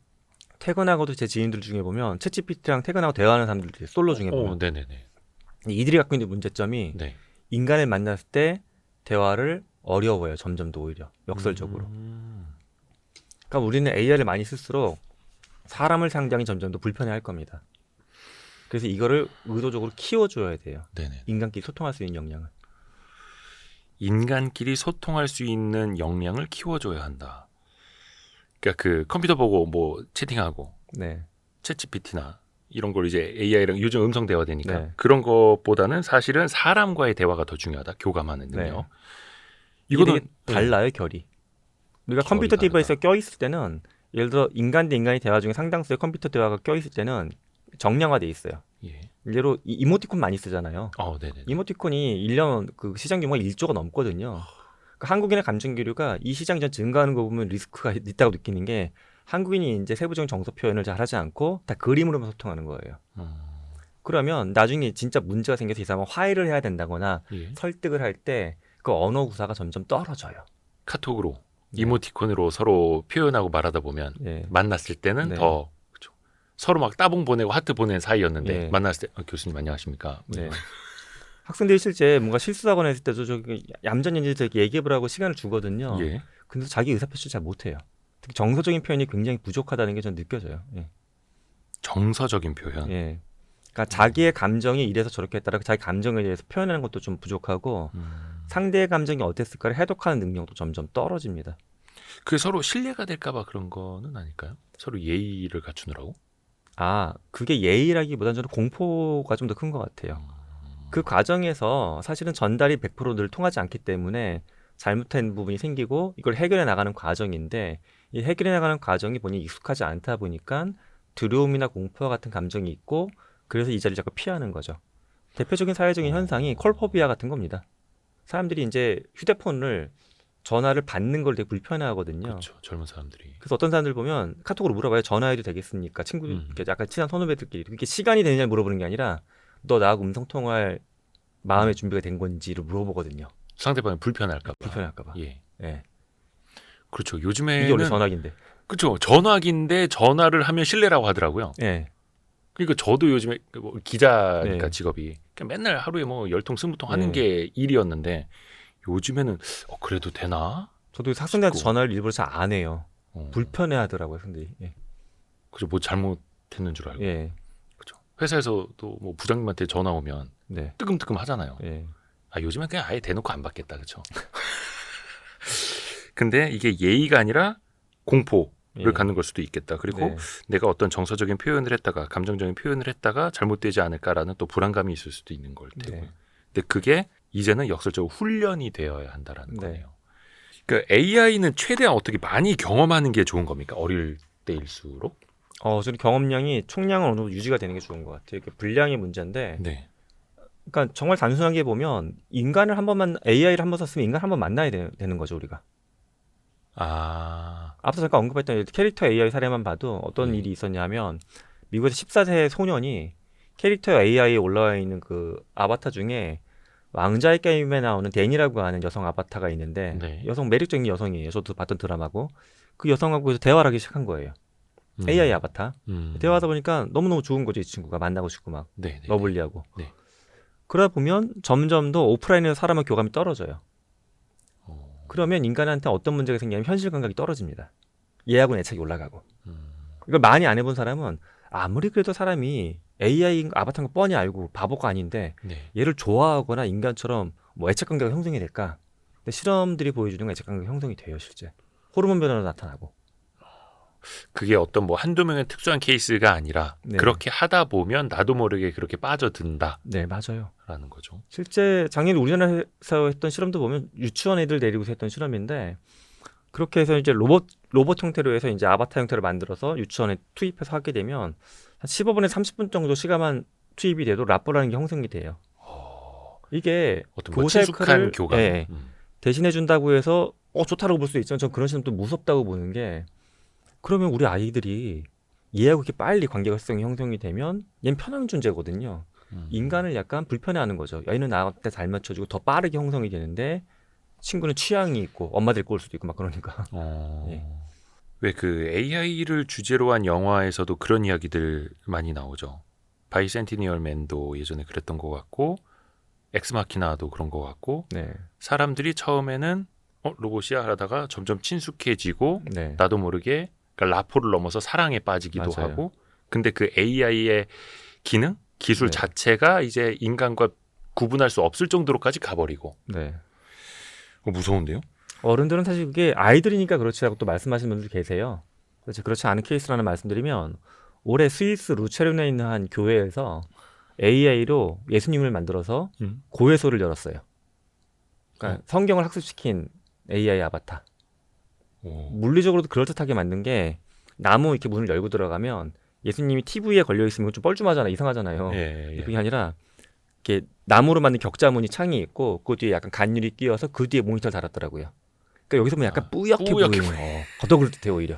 퇴근하고도 제 지인들 중에 보면 챗GPT랑 퇴근하고 대화하는 사람들이 솔로 중에 보면 네네네. 이들이 갖고 있는 문제점이 네. 인간을 만났을 때 대화를 어려워요. 점점 더 오히려 역설적으로. 그러니까 우리는 AI를 많이 쓸수록 사람을 상대하기 점점 더 불편해할 겁니다. 그래서 이거를 의도적으로 키워줘야 돼요. 네네. 인간끼리 소통할 수 있는 역량을. 인간끼리 소통할 수 있는 역량을 키워줘야 한다. 그러니까 그 컴퓨터 보고 뭐 채팅하고 네. 챗GPT나 이런 걸 이제 AI랑 요즘 음성 대화 되니까 네. 그런 것보다는 사실은 사람과의 대화가 더 중요하다. 교감하는 능력. 네. 이거는 이게 달라요, 결이. 우리가 결이 컴퓨터 다르다. 디바이스에 껴있을 때는 예를 들어 인간 대 인간의 대화 중에 상당수의 컴퓨터 대화가 껴있을 때는 정량화돼 있어요. 예. 예로 이모티콘 많이 쓰잖아요. 네네. 이모티콘이 1년 그 시장 규모가 1조가 넘거든요. 그러니까 한국인의 감정 기류가 이 시장이 좀 증가하는 거 보면 리스크가 있다고 느끼는 게 한국인이 이제 세부적인 정서 표현을 잘 하지 않고 다 그림으로만 소통하는 거예요. 그러면 나중에 진짜 문제가 생겨서 이 사람은 화해를 해야 된다거나 예. 설득을 할 때 그 언어 구사가 점점 떨어져요. 카톡으로 네. 이모티콘으로 서로 표현하고 말하다 보면 예. 만났을 때는 네. 더 그렇죠. 서로 막 따봉 보내고 하트 보낸 사이였는데 네. 만났을 때 교수님 안녕하십니까? 네. 학생들이 실제 뭔가 실수하거나 했을 때도 저기 얌전히 이제 얘기를 하고 시간을 주거든요. 예. 근데 자기 의사표시 잘 못해요. 특히 정서적인 표현이 굉장히 부족하다는 게 전 느껴져요. 예. 정서적인 표현. 예. 그러니까 자기의 감정이 이래서 저렇게 했다라고 자기 감정에 대해서 표현하는 것도 좀 부족하고 상대의 감정이 어땠을까를 해독하는 능력도 점점 떨어집니다. 그게 서로 신뢰가 될까봐 그런 거는 아닐까요? 서로 예의를 갖추느라고? 아, 그게 예의라기보다는 저는 공포가 좀 더 큰 것 같아요. 그 과정에서 사실은 전달이 100% 늘 통하지 않기 때문에 잘못된 부분이 생기고 이걸 해결해 나가는 과정인데 이 해결해 나가는 과정이 본인이 익숙하지 않다 보니까 두려움이나 공포와 같은 감정이 있고 그래서 이 자리를 자꾸 피하는 거죠. 대표적인 사회적인 현상이 콜포비아 같은 겁니다. 사람들이 이제 휴대폰을 전화를 받는 걸 되게 불편해하거든요. 그렇죠. 젊은 사람들이. 그래서 어떤 사람들 보면 카톡으로 물어봐요. 전화해도 되겠습니까? 친구들, 이렇게 약간 친한 선후배들끼리. 그게 시간이 되느냐 물어보는 게 아니라 너 나하고 음성통화할 마음의 준비가 된 건지를 물어보거든요. 상대방이 불편할까봐. 불편할까봐. 예. 예. 그렇죠. 요즘에는 이게 원래 전화기인데. 그렇죠. 전화기인데 전화를 하면 신뢰라고 하더라고요. 예. 그러니까 저도 요즘에 뭐 기자니까 네. 직업이 그러니까 맨날 하루에 뭐 10통 20통 하는 네. 게 일이었는데 요즘에는 그래도 되나? 저도 학생들한테 싶고. 전화를 일부러 잘 안 해요. 어. 불편해하더라고요, 학생들이. 예. 그죠. 뭐 잘못했는 줄 알고. 예. 그죠. 회사에서도 뭐 부장님한테 전화 오면 네. 뜨끔뜨끔 하잖아요. 예. 요즘엔 그냥 아예 대놓고 안 받겠다. 그렇죠. 근데 이게 예의가 아니라 공포를 예. 갖는 걸 수도 있겠다. 그리고 네. 내가 어떤 정서적인 표현을 했다가 감정적인 표현을 했다가 잘못되지 않을까라는 또 불안감이 있을 수도 있는 걸 테고요. 네. 근데 그게 이제는 역설적으로 훈련이 되어야 한다라는 네. 거네요. 그러니까 AI는 최대한 어떻게 많이 경험하는 게 좋은 겁니까? 어릴 때일수록? 저는 경험량이 총량은 어느 정도 유지가 되는 게 좋은 것 같아요. 이게 분량의 문제인데, 네. 그러니까 정말 단순하게 보면 인간을 한 번만 AI를 한 번 썼으면 인간 한 번 만나야 되는 거죠, 우리가. 앞서 잠깐 언급했던 캐릭터 AI 사례만 봐도 어떤 일이 있었냐면 미국에서 14세 소년이 캐릭터 AI에 올라와 있는 그 아바타 중에 왕자의 게임에 나오는 데니라고 하는 여성 아바타가 있는데 네. 여성 매력적인 여성이에요. 저도 봤던 드라마고 그 여성하고 대화를 하기 시작한 거예요. AI 아바타. 대화하다 보니까 너무너무 좋은 거죠. 이 친구가 만나고 싶고 막 네. 러블리하고. 네. 그러다 보면 점점 더 오프라인에서 사람과 교감이 떨어져요. 그러면 인간한테 어떤 문제가 생기냐면 현실 감각이 떨어집니다. 얘하고는 애착이 올라가고. 이걸 많이 안 해본 사람은 아무리 그래도 사람이 AI 아바타인 거 뻔히 알고 바보가 아닌데 네. 얘를 좋아하거나 인간처럼 뭐 애착 관계가 형성이 될까? 근데 실험들이 보여주는 건 애착 관계가 형성이 돼요, 실제. 호르몬 변화로 나타나고. 그게 어떤 뭐 한두 명의 특수한 케이스가 아니라 네. 그렇게 하다 보면 나도 모르게 그렇게 빠져든다라는 네, 맞아요. 거죠. 실제 작년 우리나라에서 했던 실험도 보면 유치원 애들 데리고 했던 실험인데 그렇게 해서 이제 로봇 형태로 해서 이제 아바타 형태로 만들어서 유치원에 투입해서 하게 되면 한 15분에서 30분 정도 시간만 투입이 돼도 라뽀라는 게 형성이 돼요. 이게 어떤 뭐 교사 친숙한 역할을 교감. 예, 대신해 준다고 해서 좋다라고 볼 수 있지만 전 그런 시점 또 무섭다고 보는 게 그러면 우리 아이들이 얘하고 이렇게 빨리 관계성이 형성이 되면 얘는 편한 존재거든요. 인간을 약간 불편해하는 거죠. 얘는 나한테 잘 맞춰주고 더 빠르게 형성이 되는데 친구는 취향이 있고 엄마 데리고 올 수도 있고 막 그러니까. 예. 왜 그 AI를 주제로 한 영화에서도 그런 이야기들 많이 나오죠. 바이센티니얼 맨도 예전에 그랬던 것 같고 엑스마키나도 그런 것 같고 네. 사람들이 처음에는 로봇이야 하다가 점점 친숙해지고 네. 나도 모르게 그러니까 라포를 넘어서 사랑에 빠지기도 맞아요. 하고 근데 그 AI의 기능, 기술 네. 자체가 이제 인간과 구분할 수 없을 정도로까지 가버리고 네. 무서운데요? 어른들은 사실 그게 아이들이니까 그렇지라고 또 말씀하시는 분들 계세요. 그래서 그렇지 않은 케이스라는 말씀드리면 올해 스위스 루체른에 있는 한 교회에서 AI로 예수님을 만들어서 고해소를 열었어요. 그러니까 성경을 학습시킨 AI 아바타. 물리적으로도 그럴듯하게 만든 게 나무 이렇게 문을 열고 들어가면 예수님이 TV에 걸려 있으면 좀 뻘쭘하잖아, 이상하잖아요. 예. 그게 아니라 이렇게 나무로 만든 격자무늬 창이 있고 그 뒤에 약간 간율이 끼어서 그 뒤에 모니터를 달았더라고요. 그러니까 여기서 보면 약간 뿌옇게 뿌옇게 보이는 더 그럴듯해 오히려.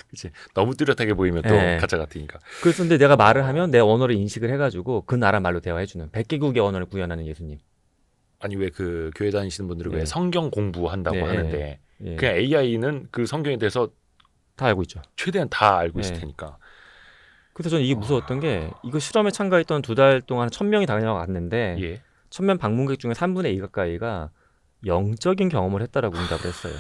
그치. 너무 뚜렷하게 보이면 또 예. 가짜 같으니까. 그래서 근데 내가 말을 하면 내 언어를 인식을 해가지고 그 나라 말로 대화해주는 100개국의 언어를 구현하는 예수님. 아니 왜 그 교회 다니시는 분들은 예. 왜 성경 공부한다고 예. 하는데 예. 그냥 AI는 그 성경에 대해서 다 알고 있죠. 최대한 다 알고 있을 예. 테니까. 그래서 저는 이게 무서웠던 게 이거 실험에 참가했던 2달 동안 1000명이 다녀왔는데 예. 1000명 방문객 중에 3분의 2 가까이가 영적인 경험을 했다라고 응답을 했어요.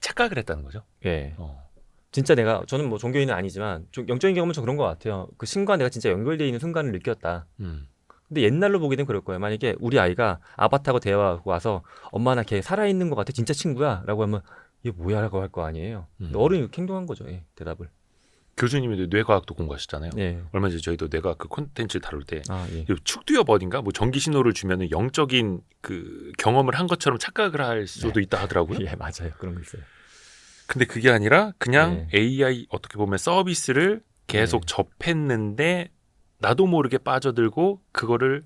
착각을 했다는 거죠. 예. 어. 진짜 내가 저는 뭐 종교인은 아니지만 좀 영적인 경험은 좀 그런 것 같아요. 그 신과 내가 진짜 연결되어 있는 순간을 느꼈다. 근데 옛날로 보게 되면 그럴 거예요. 만약에 우리 아이가 아바타하고 대화하고 와서 엄마 나 걔 살아있는 것 같아 진짜 친구야 라고 하면 얘 뭐야 라고 할 거 아니에요. 근데 어른이 이렇게 행동한 거죠. 예, 대답을. 교수님이 뇌과학도 공부하셨잖아요. 예. 얼마 전에 저희도 뇌과학 그 콘텐츠 다룰 때 예. 축두엽 어딘가 뭐 전기 신호를 주면은 영적인 그 경험을 한 것처럼 착각을 할 수도 있다 하더라고요. 예, 맞아요. 그런 거 있어요. 근데 그게 아니라 그냥 AI 어떻게 보면 서비스를 계속 접했는데 나도 모르게 빠져들고 그거를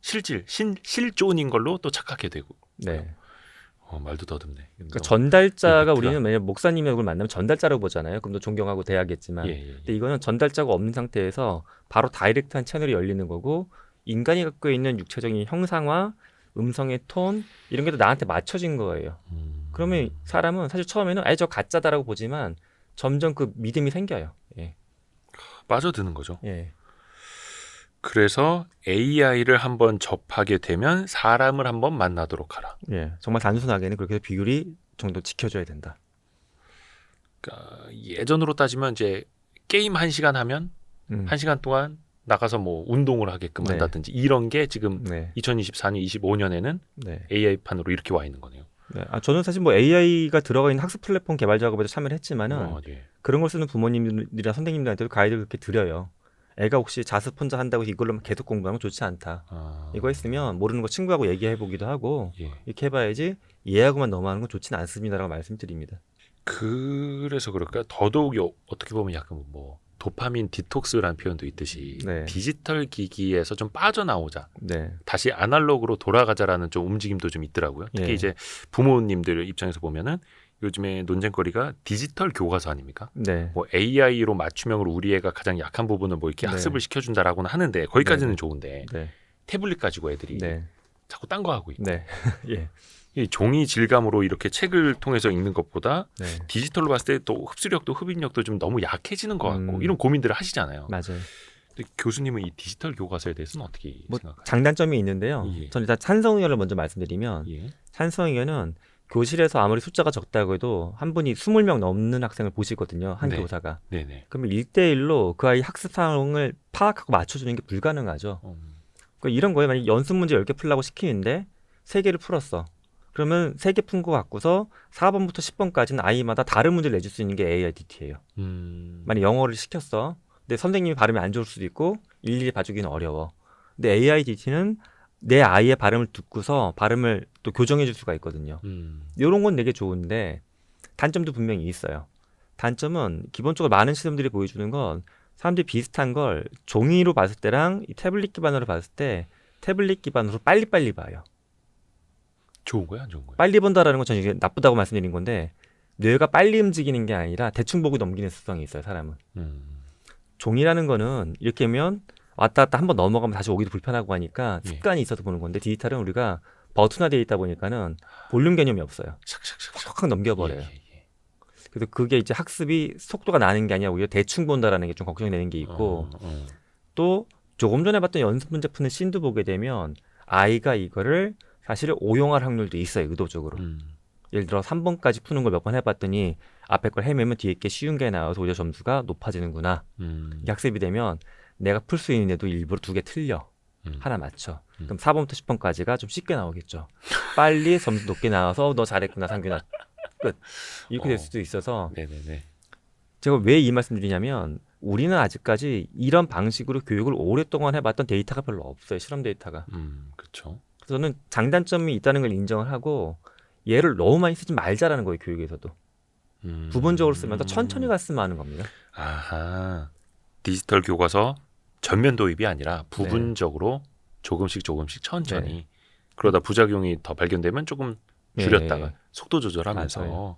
실존인 걸로 또 착각하게 되고. 네. 말도 더듬네. 그러니까 전달자가 우리는 만약 목사님이 얼굴 만나면 전달자라고 보잖아요. 그럼 더 존경하고 대하겠지만. 근데 이거는 전달자가 없는 상태에서 바로 다이렉트한 채널이 열리는 거고 인간이 갖고 있는 육체적인 형상화, 음성의 톤 이런 게 다 나한테 맞춰진 거예요. 그러면 사람은 사실 처음에는 저 가짜다라고 보지만 점점 그 믿음이 생겨요. 예. 빠져드는 거죠. 예. 그래서 AI를 한번 접하게 되면 사람을 한번 만나도록 하라. 예. 정말 단순하게는 그렇게 해서 비율이 정도 지켜줘야 된다. 그러니까 예전으로 따지면 이제 게임 1시간 하면 1시간 동안 나가서 뭐 운동을 하게끔 한다든지 이런 게 지금 2024년, 25년에는 AI판으로 이렇게 와 있는 거네요. 네. 저는 사실 뭐 AI가 들어가 있는 학습 플랫폼 개발 작업에도 참여를 했지만은 그런 걸 쓰는 부모님들이나 선생님들한테도 가이드를 그렇게 드려요. 애가 혹시 자습 혼자 한다고 이걸로 계속 공부하면 좋지 않다. 이거 있으면 모르는 거 친구하고 얘기해 보기도 하고 이렇게 해봐야지 얘하고만 너무 하는 건 좋지는 않습니다라고 말씀드립니다. 그래서 그럴까요? 더더욱 어떻게 보면 약간 뭐 도파민 디톡스라는 표현도 있듯이 디지털 기기에서 좀 빠져나오자. 다시 아날로그로 돌아가자라는 좀 움직임도 좀 있더라고요. 특히 이제 부모님들 입장에서 보면은 요즘에 논쟁거리가 디지털 교과서 아닙니까? 뭐 AI로 맞춤형으로 우리 애가 가장 약한 부분을 뭐 이렇게 학습을 시켜준다라고는 하는데 거기까지는 좋은데 태블릿 가지고 애들이 자꾸 딴 거 하고 있고 이 종이 질감으로 이렇게 책을 통해서 읽는 것보다 디지털로 봤을 때 또 흡수력도 흡입력도 좀 너무 약해지는 것 같고 이런 고민들을 하시잖아요. 맞아요. 근데 교수님은 이 디지털 교과서에 대해서는 어떻게 생각하세요? 장단점이 있는데요. 저는 일단 찬성 의견을 먼저 말씀드리면 찬성 의견은 교실에서 아무리 숫자가 적다고 해도 한 분이 20명 넘는 학생을 보시거든요. 한 교사가. 그러면 1대1로 그 아이 학습 상황을 파악하고 맞춰주는 게 불가능하죠. 그러니까 이런 거에 만약 연습 문제 10개 풀라고 시키는데 3개를 풀었어. 그러면 3개 푼 거 갖고서 4번부터 10번까지는 아이마다 다른 문제를 내줄 수 있는 게 AIDT예요. 만약 영어를 시켰어. 근데 선생님이 발음이 안 좋을 수도 있고 일일이 봐주기는 어려워. 근데 AIDT는 내 아이의 발음을 듣고서 발음을 또 교정해 줄 수가 있거든요. 이런 건 되게 좋은데 단점도 분명히 있어요. 단점은 기본적으로 많은 시스템들이 보여주는 건 사람들이 비슷한 걸 종이로 봤을 때랑 이 태블릿 기반으로 봤을 때 태블릿 기반으로 빨리빨리 봐요. 좋은 거야, 안 좋은 거야? 빨리 본다라는 건 저는 이게 나쁘다고 말씀드린 건데 뇌가 빨리 움직이는 게 아니라 대충 보고 넘기는 습성이 있어요, 사람은. 종이라는 거는 이렇게 하면 왔다 갔다 한번 넘어가면 다시 오기도 불편하고 하니까 습관이 있어서 보는 건데 디지털은 우리가 버튼화되어 있다 보니까는 볼륨 개념이 없어요. 샥샥 넘겨버려요. 그래서 그게 이제 학습이 속도가 나는 게 아니라 오히려 대충 본다라는 게 좀 걱정이 되는 게 있고 또 조금 전에 봤던 연습 문제 푸는 씬도 보게 되면 아이가 이거를 사실 오용할 확률도 있어요, 의도적으로. 예를 들어 3번까지 푸는 걸 몇 번 해봤더니 앞에 걸 헤매면 뒤에 게 쉬운 게 나와서 오히려 점수가 높아지는구나. 이게 학습이 되면 내가 풀 수 있는 애도 일부러 2개 틀려. 하나 맞춰. 그럼 4번부터 10번까지가 좀 쉽게 나오겠죠. 빨리 점수 높게 나와서 너 잘했구나, 상균아. 끝. 이렇게 될 수도 있어서 네네네. 제가 왜 이 말씀 드리냐면 우리는 아직까지 이런 방식으로 교육을 오랫동안 해봤던 데이터가 별로 없어요. 실험 데이터가. 그렇죠. 저는 장단점이 있다는 걸 인정을 하고 얘를 너무 많이 쓰지 말자라는 거예요. 교육에서도. 부분적으로 쓰면서 천천히 갔으면 하는 겁니다. 아하. 디지털 교과서 전면 도입이 아니라 부분적으로 조금씩 천천히. 네. 그러다 부작용이 더 발견되면 조금 줄였다가 속도 조절하면서. 맞아요.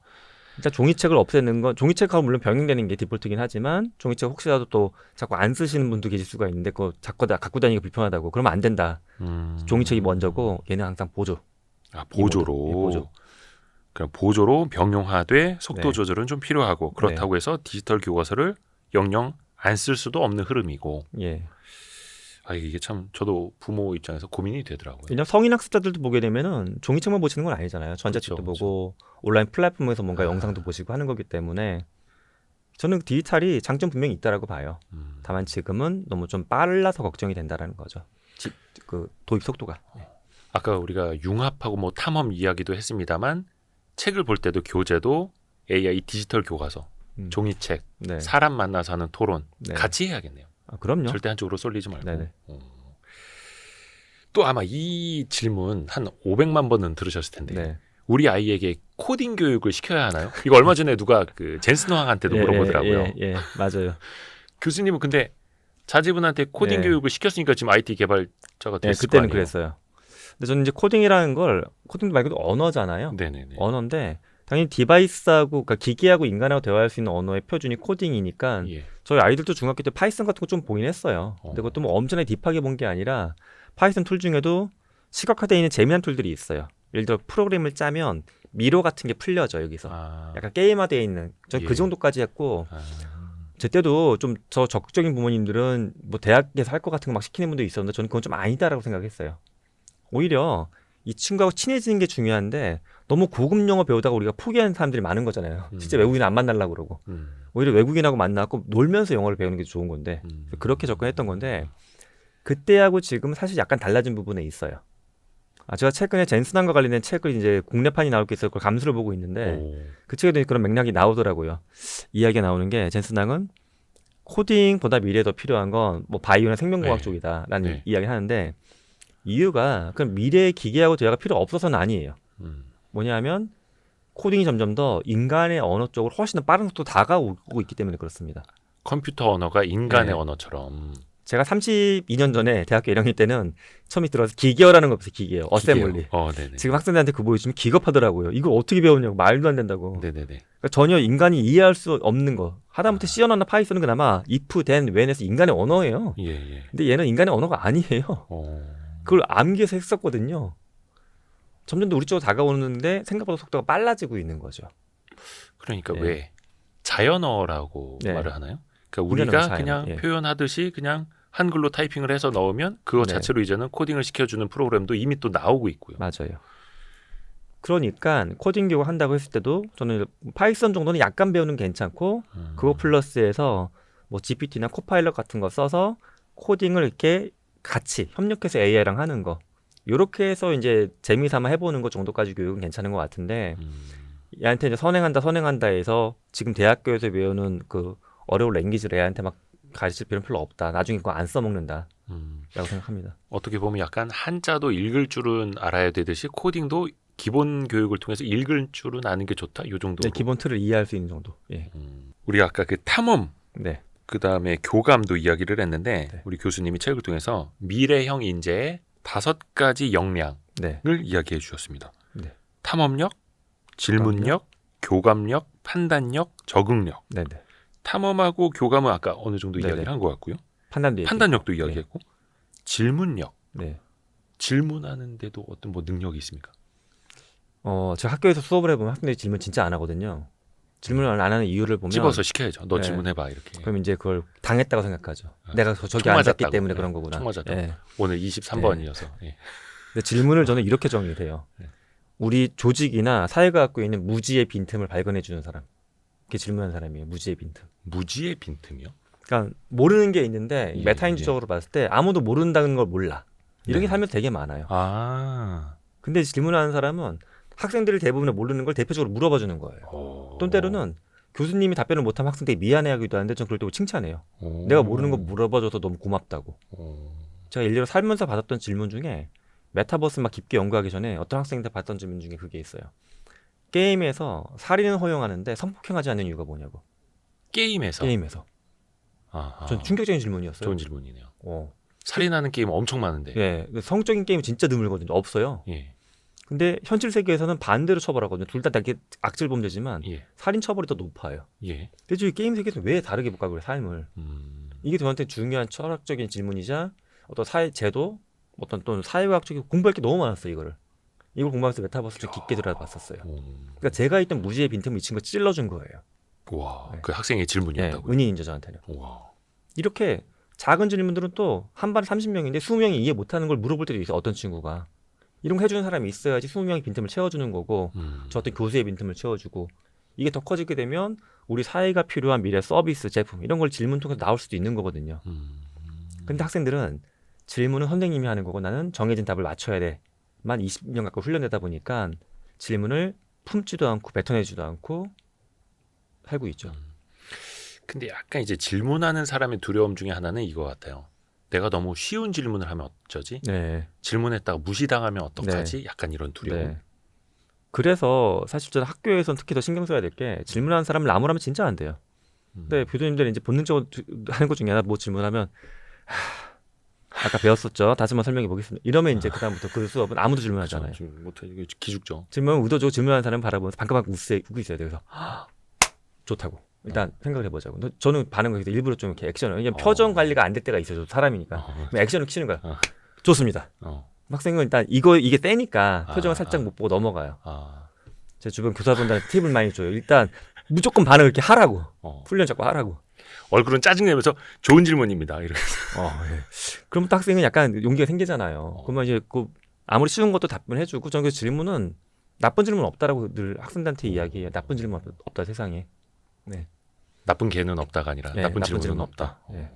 일단 종이책을 없애는 건 종이책하고 물론 병행되는 게 디폴트긴 하지만 종이책 혹시라도 또 자꾸 안 쓰시는 분도 계실 수가 있는데 그거 자꾸 갖고 다니기 불편하다고 그러면 안 된다. 종이책이 먼저고 얘는 항상 보조. 아, 보조로. 보조. 그럼 보조로 병용하되 속도 네. 조절은 좀 필요하고 그렇다고 해서 디지털 교과서를 영영 안 쓸 수도 없는 흐름이고. 예. 아, 이게 참 저도 부모 입장에서 고민이 되더라고요. 왜냐면 성인 학습자들도 보게 되면은 종이책만 보시는 건 아니잖아요. 전자책도 그렇죠, 보고 온라인 플랫폼에서 뭔가 영상도 보시고 하는 거기 때문에 저는 디지털이 장점 분명히 있다라고 봐요. 다만 지금은 너무 좀 빨라서 걱정이 된다라는 거죠. 그 도입 속도가. 아까 우리가 융합하고 뭐 탐험 이야기도 했습니다만 책을 볼 때도 교재도 AI 디지털 교과서, 종이책, 네. 사람 만나서 하는 토론 네. 같이 해야겠네요. 아, 그럼요. 절대 한쪽으로 쏠리지 말고. 네네. 또 아마 이 질문 한 500만 번은 들으셨을 텐데 네. 우리 아이에게 코딩 교육을 시켜야 하나요? 이거 얼마 전에 누가 그 젠슨 황한테도 물어보더라고요. 예, 맞아요. 교수님은 근데 자제분한테 코딩 네. 교육을 시켰으니까 지금 IT 개발자가 네, 됐을 거 그때는 아니에요? 그랬어요. 근데 저는 이제 코딩이라는 걸 코딩도 말고도 언어잖아요. 네네네. 언어인데 당연히 디바이스하고 그러니까 기기하고 인간하고 대화할 수 있는 언어의 표준이 코딩이니까 예. 저희 아이들도 중학교 때 파이썬 같은 거 좀 보긴 했어요. 근데 그것도 뭐 엄청나게 딥하게 본 게 아니라 파이썬 툴 중에도 시각화되어 있는 재미난 툴들이 있어요. 예를 들어 프로그램을 짜면 미로 같은 게 풀려져 여기서. 아, 약간 게임화되어 있는 전 그 예. 정도까지 했고 아, 제 때도 좀 저 적극적인 부모님들은 뭐 대학에서 할 것 같은 거 막 시키는 분도 있었는데 저는 그건 좀 아니다라고 생각했어요. 오히려 이 친구하고 친해지는 게 중요한데 너무 고급 영어 배우다가 우리가 포기하는 사람들이 많은 거잖아요. 실제 외국인 안 만나려고 그러고 오히려 외국인하고 만나고 놀면서 영어를 배우는 게 좋은 건데 그렇게 접근했던 건데 그때하고 지금 사실 약간 달라진 부분에 있어요. 제가 최근에 젠슨함과 관련된 책을 이제 국내판이 나올 게 있어서 그걸 감수를 보고 있는데 오. 그 책에도 그런 맥락이 나오더라고요. 이야기가 나오는 게 젠슨함은 코딩보다 미래에 더 필요한 건 뭐 바이오나 생명공학 네. 쪽이다라는 네. 이야기를 하는데 이유가 그럼 미래의 기계하고 대화가 필요 없어서는 아니에요. 뭐냐면 코딩이 점점 더 인간의 언어 쪽으로 훨씬 더 빠른 속도로 다가오고 있기 때문에 그렇습니다. 컴퓨터 언어가 인간의 네. 언어처럼. 제가 32년 전에 대학교 1학년 때는 처음에 들어서 기계어라는 거 없어요. 기계어. 어셈블리. 네네. 지금 학생들한테 그거 보여주면 기겁하더라고요. 이걸 어떻게 배웠냐고. 말도 안 된다고. 네네네. 그러니까 전혀 인간이 이해할 수 없는 거. 하다못해 C언어나 파이썬은 그나마 if, then, when에서 인간의 언어예요. 예. 근데 얘는 인간의 언어가 아니에요. 그걸 암기해서 했었거든요. 점점 더 우리 쪽으로 다가오는데 생각보다 속도가 빨라지고 있는 거죠. 그러니까 예. 왜 자연어라고 네. 말을 하나요? 그러니까 우리나라 우리가 자연어, 그냥 예. 표현하듯이 그냥 한글로 타이핑을 해서 넣으면 그거 네. 자체로 이제는 코딩을 시켜주는 프로그램도 이미 또 나오고 있고요. 맞아요. 그러니까 코딩 교육 한다고 했을 때도 저는 파이썬 정도는 약간 배우는 게 괜찮고 그거 플러스해서 뭐 GPT나 코파일럿 같은 거 써서 코딩을 이렇게 같이 협력해서 AI랑 하는 거 요렇게 해서 이제 재미삼아 해보는 것 정도까지 교육은 괜찮은 것 같은데 얘한테 이제 선행한다 해서 지금 대학교에서 배우는 그 어려운 랭귀지를 애한테 막 가르칠 필요는 별로 없다. 나중에 그거 안 써먹는다 라고 생각합니다. 어떻게 보면 약간 한자도 읽을 줄은 알아야 되듯이 코딩도 기본 교육을 통해서 읽을 줄은 아는 게 좋다. 이 정도로. 네, 기본 틀을 이해할 수 있는 정도. 예. 우리가 아까 그 탐험 네. 그다음에 교감도 이야기를 했는데 네. 우리 교수님이 책을 통해서 미래형 인재의 5가지 역량을 네. 이야기해 주셨습니다. 네. 탐험력, 질문력, 교감력, 판단력, 적응력. 네네. 탐험하고 교감은 아까 어느 정도 네네. 이야기를 한 것 같고요. 판단도 판단력도 얘기했고. 이야기했고 질문력. 네. 질문하는데도 어떤 뭐 능력이 있습니까? 제가 학교에서 수업을 해보면 학생들이 질문 진짜 안 하거든요. 질문을 안 하는 이유를 보면 집어서 시켜야죠. 너 네. 질문해봐 이렇게. 그럼 이제 그걸 당했다고 생각하죠. 아, 내가 저기 총 앉았기 맞았다고. 때문에 네. 그런 거구나. 총 맞았다고. 예. 오늘 23번이어서. 예. 근데 질문을 저는 이렇게 정의해요. 네. 우리 조직이나 사회가 갖고 있는 무지의 빈틈을 발견해 주는 사람. 그게 질문하는 사람이에요. 무지의 빈틈. 무지의 빈틈이요? 그러니까 모르는 게 있는데 예, 메타인지적으로 봤을 때 아무도 모른다는 걸 몰라. 이런 네. 게 살면서 되게 많아요. 아. 근데 질문하는 사람은 학생들이 대부분 모르는 걸 대표적으로 물어봐 주는 거예요. 또 때로는 교수님이 답변을 못하면 학생들이 미안해하기도 하는데 전 그럴 때 칭찬해요. 내가 모르는 거 물어봐줘서 너무 고맙다고. 제가 일례로 살면서 받았던 질문 중에 메타버스 막 깊게 연구하기 전에 어떤 학생한테 받던 질문 중에 그게 있어요. 게임에서 살인을 허용하는데 성폭행하지 않는 이유가 뭐냐고. 게임에서. 아하. 전 충격적인 질문이었어요. 좋은 질문이네요. 어. 살인하는 게임 엄청 많은데. 예, 성적인 게임은 진짜 드물거든요. 없어요. 예. 근데 현실 세계에서는 반대로 처벌하거든요. 둘 다 악질 범죄지만 예. 살인 처벌이 더 높아요. 예. 근데 이 게임 세계에서 왜 다르게 볼까 그래 삶을. 이게 저한테 중요한 철학적인 질문이자 어떤 사회 제도, 어떤 또 사회과학적인 공부할 게 너무 많았어요. 이걸 공부하면서 메타버스 좀 깊게 들어봤었어요. 그러니까 제가 있던 무지의 빈틈을 이 친구가 찔러준 거예요. 와, 네. 그 학생의 네, 질문이었다고요? 은인이죠 저한테는. 와. 이렇게 작은 질문들은 또 한 반에 30명인데 20명이 이해 못하는 걸 물어볼 때도 있어요. 어떤 친구가. 이런 거 해주는 사람이 있어야지 20명의 빈틈을 채워주는 거고 저 어떤 교수의 빈틈을 채워주고 이게 더 커지게 되면 우리 사회가 필요한 미래 서비스, 제품 이런 걸 질문 통해서 나올 수도 있는 거거든요. 근데 학생들은 질문은 선생님이 하는 거고 나는 정해진 답을 맞춰야 돼만 20년 가까이 훈련되다 보니까 질문을 품지도 않고 뱉어내지도 않고 살고 있죠. 근데 약간 이제 질문하는 사람의 두려움 중에 하나는 이거 같아요. 내가 너무 쉬운 질문을 하면 어쩌지? 네. 질문했다가 무시당하면 어떡하지? 약간 이런 두려움. 네. 그래서 사실 저는 학교에서는 특히 더 신경 써야 될 게 질문하는 사람을 나무라면 진짜 안 돼요. 근데 교수님들이 이제 본능적으로 하는 것 중에 하나 뭐 질문하면 아까 배웠었죠. 다시 한번 설명해 보겠습니다. 이러면 이제 그다음부터 그 수업은 아무도 질문하잖아요. 지금 못해 이거 기죽죠. 질문은 의도적으로 질문하는 사람 바라보면서 반가방 웃고 있어야 돼요. 그래서 좋다고. 일단 생각을 해보자고. 저는 반응을 해서 일부러 좀 이렇게 액션을. 왜냐면 표정 관리가 안 될 때가 있어요. 사람이니까. 그럼 액션을 키는 거야. 좋습니다. 학생은 일단 이게 세니까 표정을 살짝 못 보고 넘어가요. 제 주변 교사분들한테 팁을 많이 줘요. 일단 무조건 반응을 이렇게 하라고. 훈련 잡고 하라고. 얼굴은 짜증내면서 좋은 질문입니다. 이렇게. 예. 그러면 또 학생은 약간 용기가 생기잖아요. 그러면 이제 아무리 쉬운 것도 답변해주고 저는 그 질문은 나쁜 질문 없다라고 늘 학생들한테 이야기해요. 나쁜 질문 없다 세상에. 네. 나쁜 개는 없다가 아니라 네, 나쁜 질문은 없다. 네.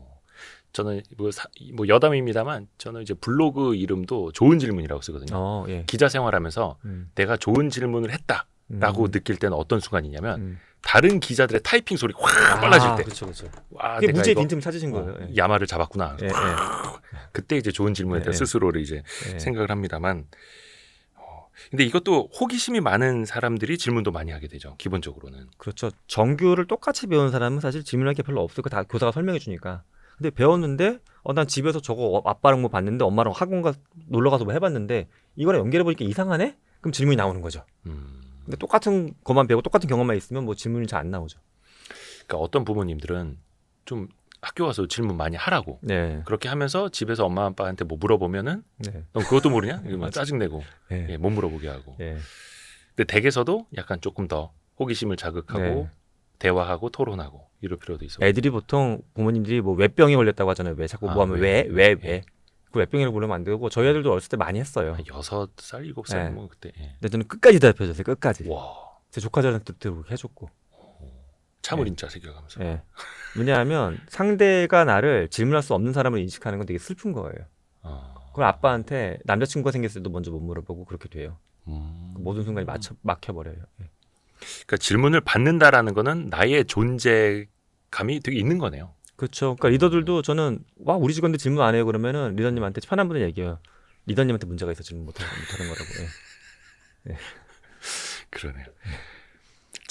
저는 뭐 여담입니다만 저는 이제 블로그 이름도 좋은 질문이라고 쓰거든요. 예. 기자 생활하면서 내가 좋은 질문을 했다라고 느낄 때는 어떤 순간이냐면 다른 기자들의 타이핑 소리 확 빨라질 때. 그렇죠. 와, 그게 내가 무지의 이거 빈틈 찾으신 거예요. 예. 야마를 잡았구나. 예, 예. 그때 이제 좋은 질문에 대해 예, 스스로를 이제 예. 생각을 합니다만. 근데 이것도 호기심이 많은 사람들이 질문도 많이 하게 되죠. 기본적으로는. 그렇죠. 정규를 똑같이 배운 사람은 사실 질문할 게 별로 없을 거 다 교사가 설명해 주니까. 근데 배웠는데 난 집에서 저거 아빠랑 뭐 봤는데 엄마랑 학원 놀러 가서 뭐 해봤는데 이거랑 연결해 보니까 이상하네? 그럼 질문이 나오는 거죠. 근데 똑같은 것만 배우고 똑같은 경험만 있으면 뭐 질문이 잘 안 나오죠. 그러니까 어떤 부모님들은 좀 학교 가서 질문 많이 하라고. 네. 그렇게 하면서 집에서 엄마 아빠한테 뭐 물어보면은 네. 넌 그것도 모르냐? 이러면 짜증내고 네. 예, 못 물어보게 하고. 네. 근데 댁에서도 약간 조금 더 호기심을 자극하고 네. 대화하고 토론하고 이럴 필요도 있어. 애들이 보통 부모님들이 뭐 외병이 걸렸다고 하잖아요. 왜 자꾸 뭐 하면 왜? 그 외병이라고 부르면 안 되고 저희 애들도 어렸을 때 많이 했어요. 한 6살, 7살 네. 뭐 그때. 예. 근데 저는 끝까지 대답해줬어요. 끝까지. 와. 제 조카들한테 그렇게 해줬고. 참을 네. 인자 새겨가면서. 예. 왜냐하면 상대가 나를 질문할 수 없는 사람을 인식하는 건 되게 슬픈 거예요. 그럼 아빠한테 남자친구가 생겼을 때도 먼저 못 물어보고 그렇게 돼요. 모든 순간이 막혀버려요. 예. 그러니까 질문을 받는다라는 거는 나의 존재감이 되게 있는 거네요. 그렇죠. 그러니까 리더들도 저는 우리 직원들 질문 안 해요 그러면은 리더님한테 편한 분을 얘기해요. 리더님한테 문제가 있어 질문 못하는 거라고. 예. 그러네요.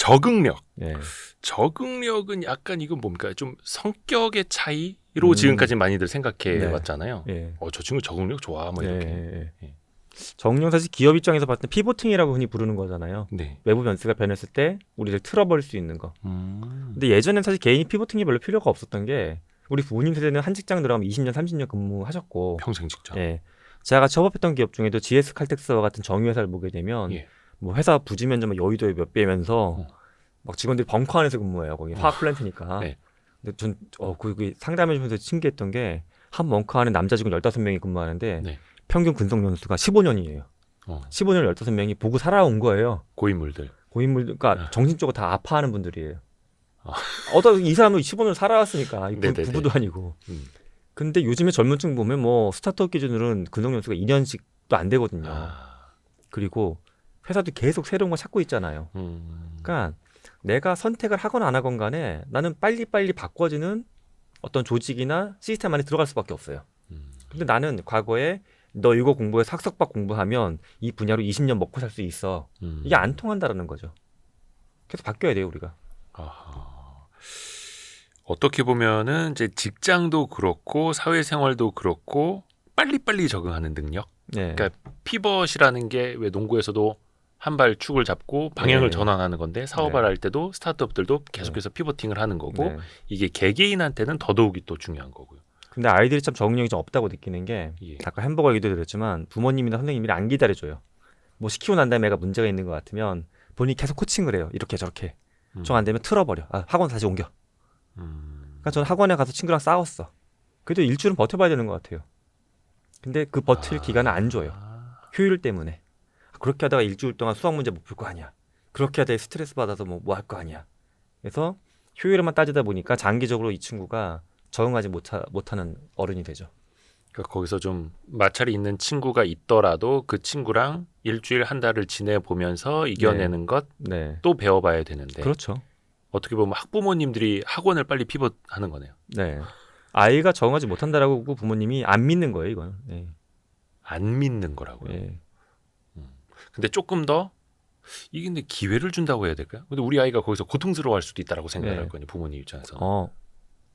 적응력. 예. 적응력은 약간 이건 뭡니까? 좀 성격의 차이로 지금까지 많이들 생각해 네. 왔잖아요. 예. 저 친구 적응력 좋아, 뭐 이렇게. 예. 적응력 사실 기업 입장에서 봤을 때 피보팅이라고 흔히 부르는 거잖아요. 네. 외부 변수가 변했을 때 우리를 틀어버릴 수 있는 거. 근데 예전엔 사실 개인이 피보팅이 별로 필요가 없었던 게 우리 부모님 세대는 한 직장 들어가면 20년, 30년 근무하셨고 평생 직장. 예. 제가 같이 협업했던 기업 중에도 GS 칼텍스와 같은 정유회사를 보게 되면 예. 뭐 회사 부지 면적만 여의도에 몇 배면서 막 직원들이 벙커 안에서 근무해요. 거기 화학 플랜트니까. 네. 근데 전 거기 상담해주면서 신기했던 게 한 벙커 안에 남자 직원 15명이 근무하는데 네. 평균 근속 연수가 15년이에요. 15년 15명이 보고 살아온 거예요. 고인물들. 그러니까 정신적으로 다 아파하는 분들이에요. 아. 이 사람은 15년 살아왔으니까 부부도 아니고. 근데 요즘에 젊은층 보면 뭐 스타트업 기준으로는 근속 연수가 2년씩도 안 되거든요. 그리고 회사도 계속 새로운 걸 찾고 있잖아요. 그러니까 내가 선택을 하건 안 하건 간에 나는 빨리빨리 바꿔지는 어떤 조직이나 시스템 안에 들어갈 수밖에 없어요. 근데 나는 과거에 너 이거 공부해서 학석박 공부하면 이 분야로 20년 먹고 살 수 있어. 이게 안 통한다라는 거죠. 계속 바뀌어야 돼요, 우리가. 아하. 어떻게 보면은 이제 직장도 그렇고 사회생활도 그렇고 빨리빨리 적응하는 능력. 네. 그러니까 피벗이라는 게 왜 농구에서도 한 발 축을 잡고 방향을 전환하는 건데 사업을 할 때도 스타트업들도 계속해서 피vo팅을 하는 거고 이게 개개인한테는 더더욱이 또 중요한 거고요. 근데 아이들이 참 적응력이 좀 없다고 느끼는 게 아까 햄버거 얘기도 드렸지만 부모님이나 선생님이 안 기다려줘요. 뭐 시키고 난 다음에 애가 문제가 있는 것 같으면 본인이 계속 코칭을 해요. 이렇게 저렇게. 좀 안 되면 틀어버려. 학원 다시 옮겨. 그러니까 저는 학원에 가서 친구랑 싸웠어. 그래도 일주일은 버텨봐야 되는 것 같아요. 근데 그 버틸 기간은 안 줘요. 효율 때문에. 그렇게 하다가 일주일 동안 수학 문제 못 풀 거 아니야. 그렇게 하다가 스트레스 받아서 뭐 할 거 아니야. 그래서 효율만 따지다 보니까 장기적으로 이 친구가 적응하지 못하는 어른이 되죠. 그러니까 거기서 좀 마찰이 있는 친구가 있더라도 그 친구랑 일주일 한 달을 지내보면서 이겨내는 것 또 배워봐야 되는데. 그렇죠. 어떻게 보면 학부모님들이 학원을 빨리 피벗하는 거네요. 네. 아이가 적응하지 못한다라고 부모님이 안 믿는 거예요, 이건. 네. 안 믿는 거라고요. 근데 조금 더 이게 근데 기회를 준다고 해야 될까요? 근데 우리 아이가 거기서 고통스러워할 수도 있다라고 생각할 거니 부모님 입장에서.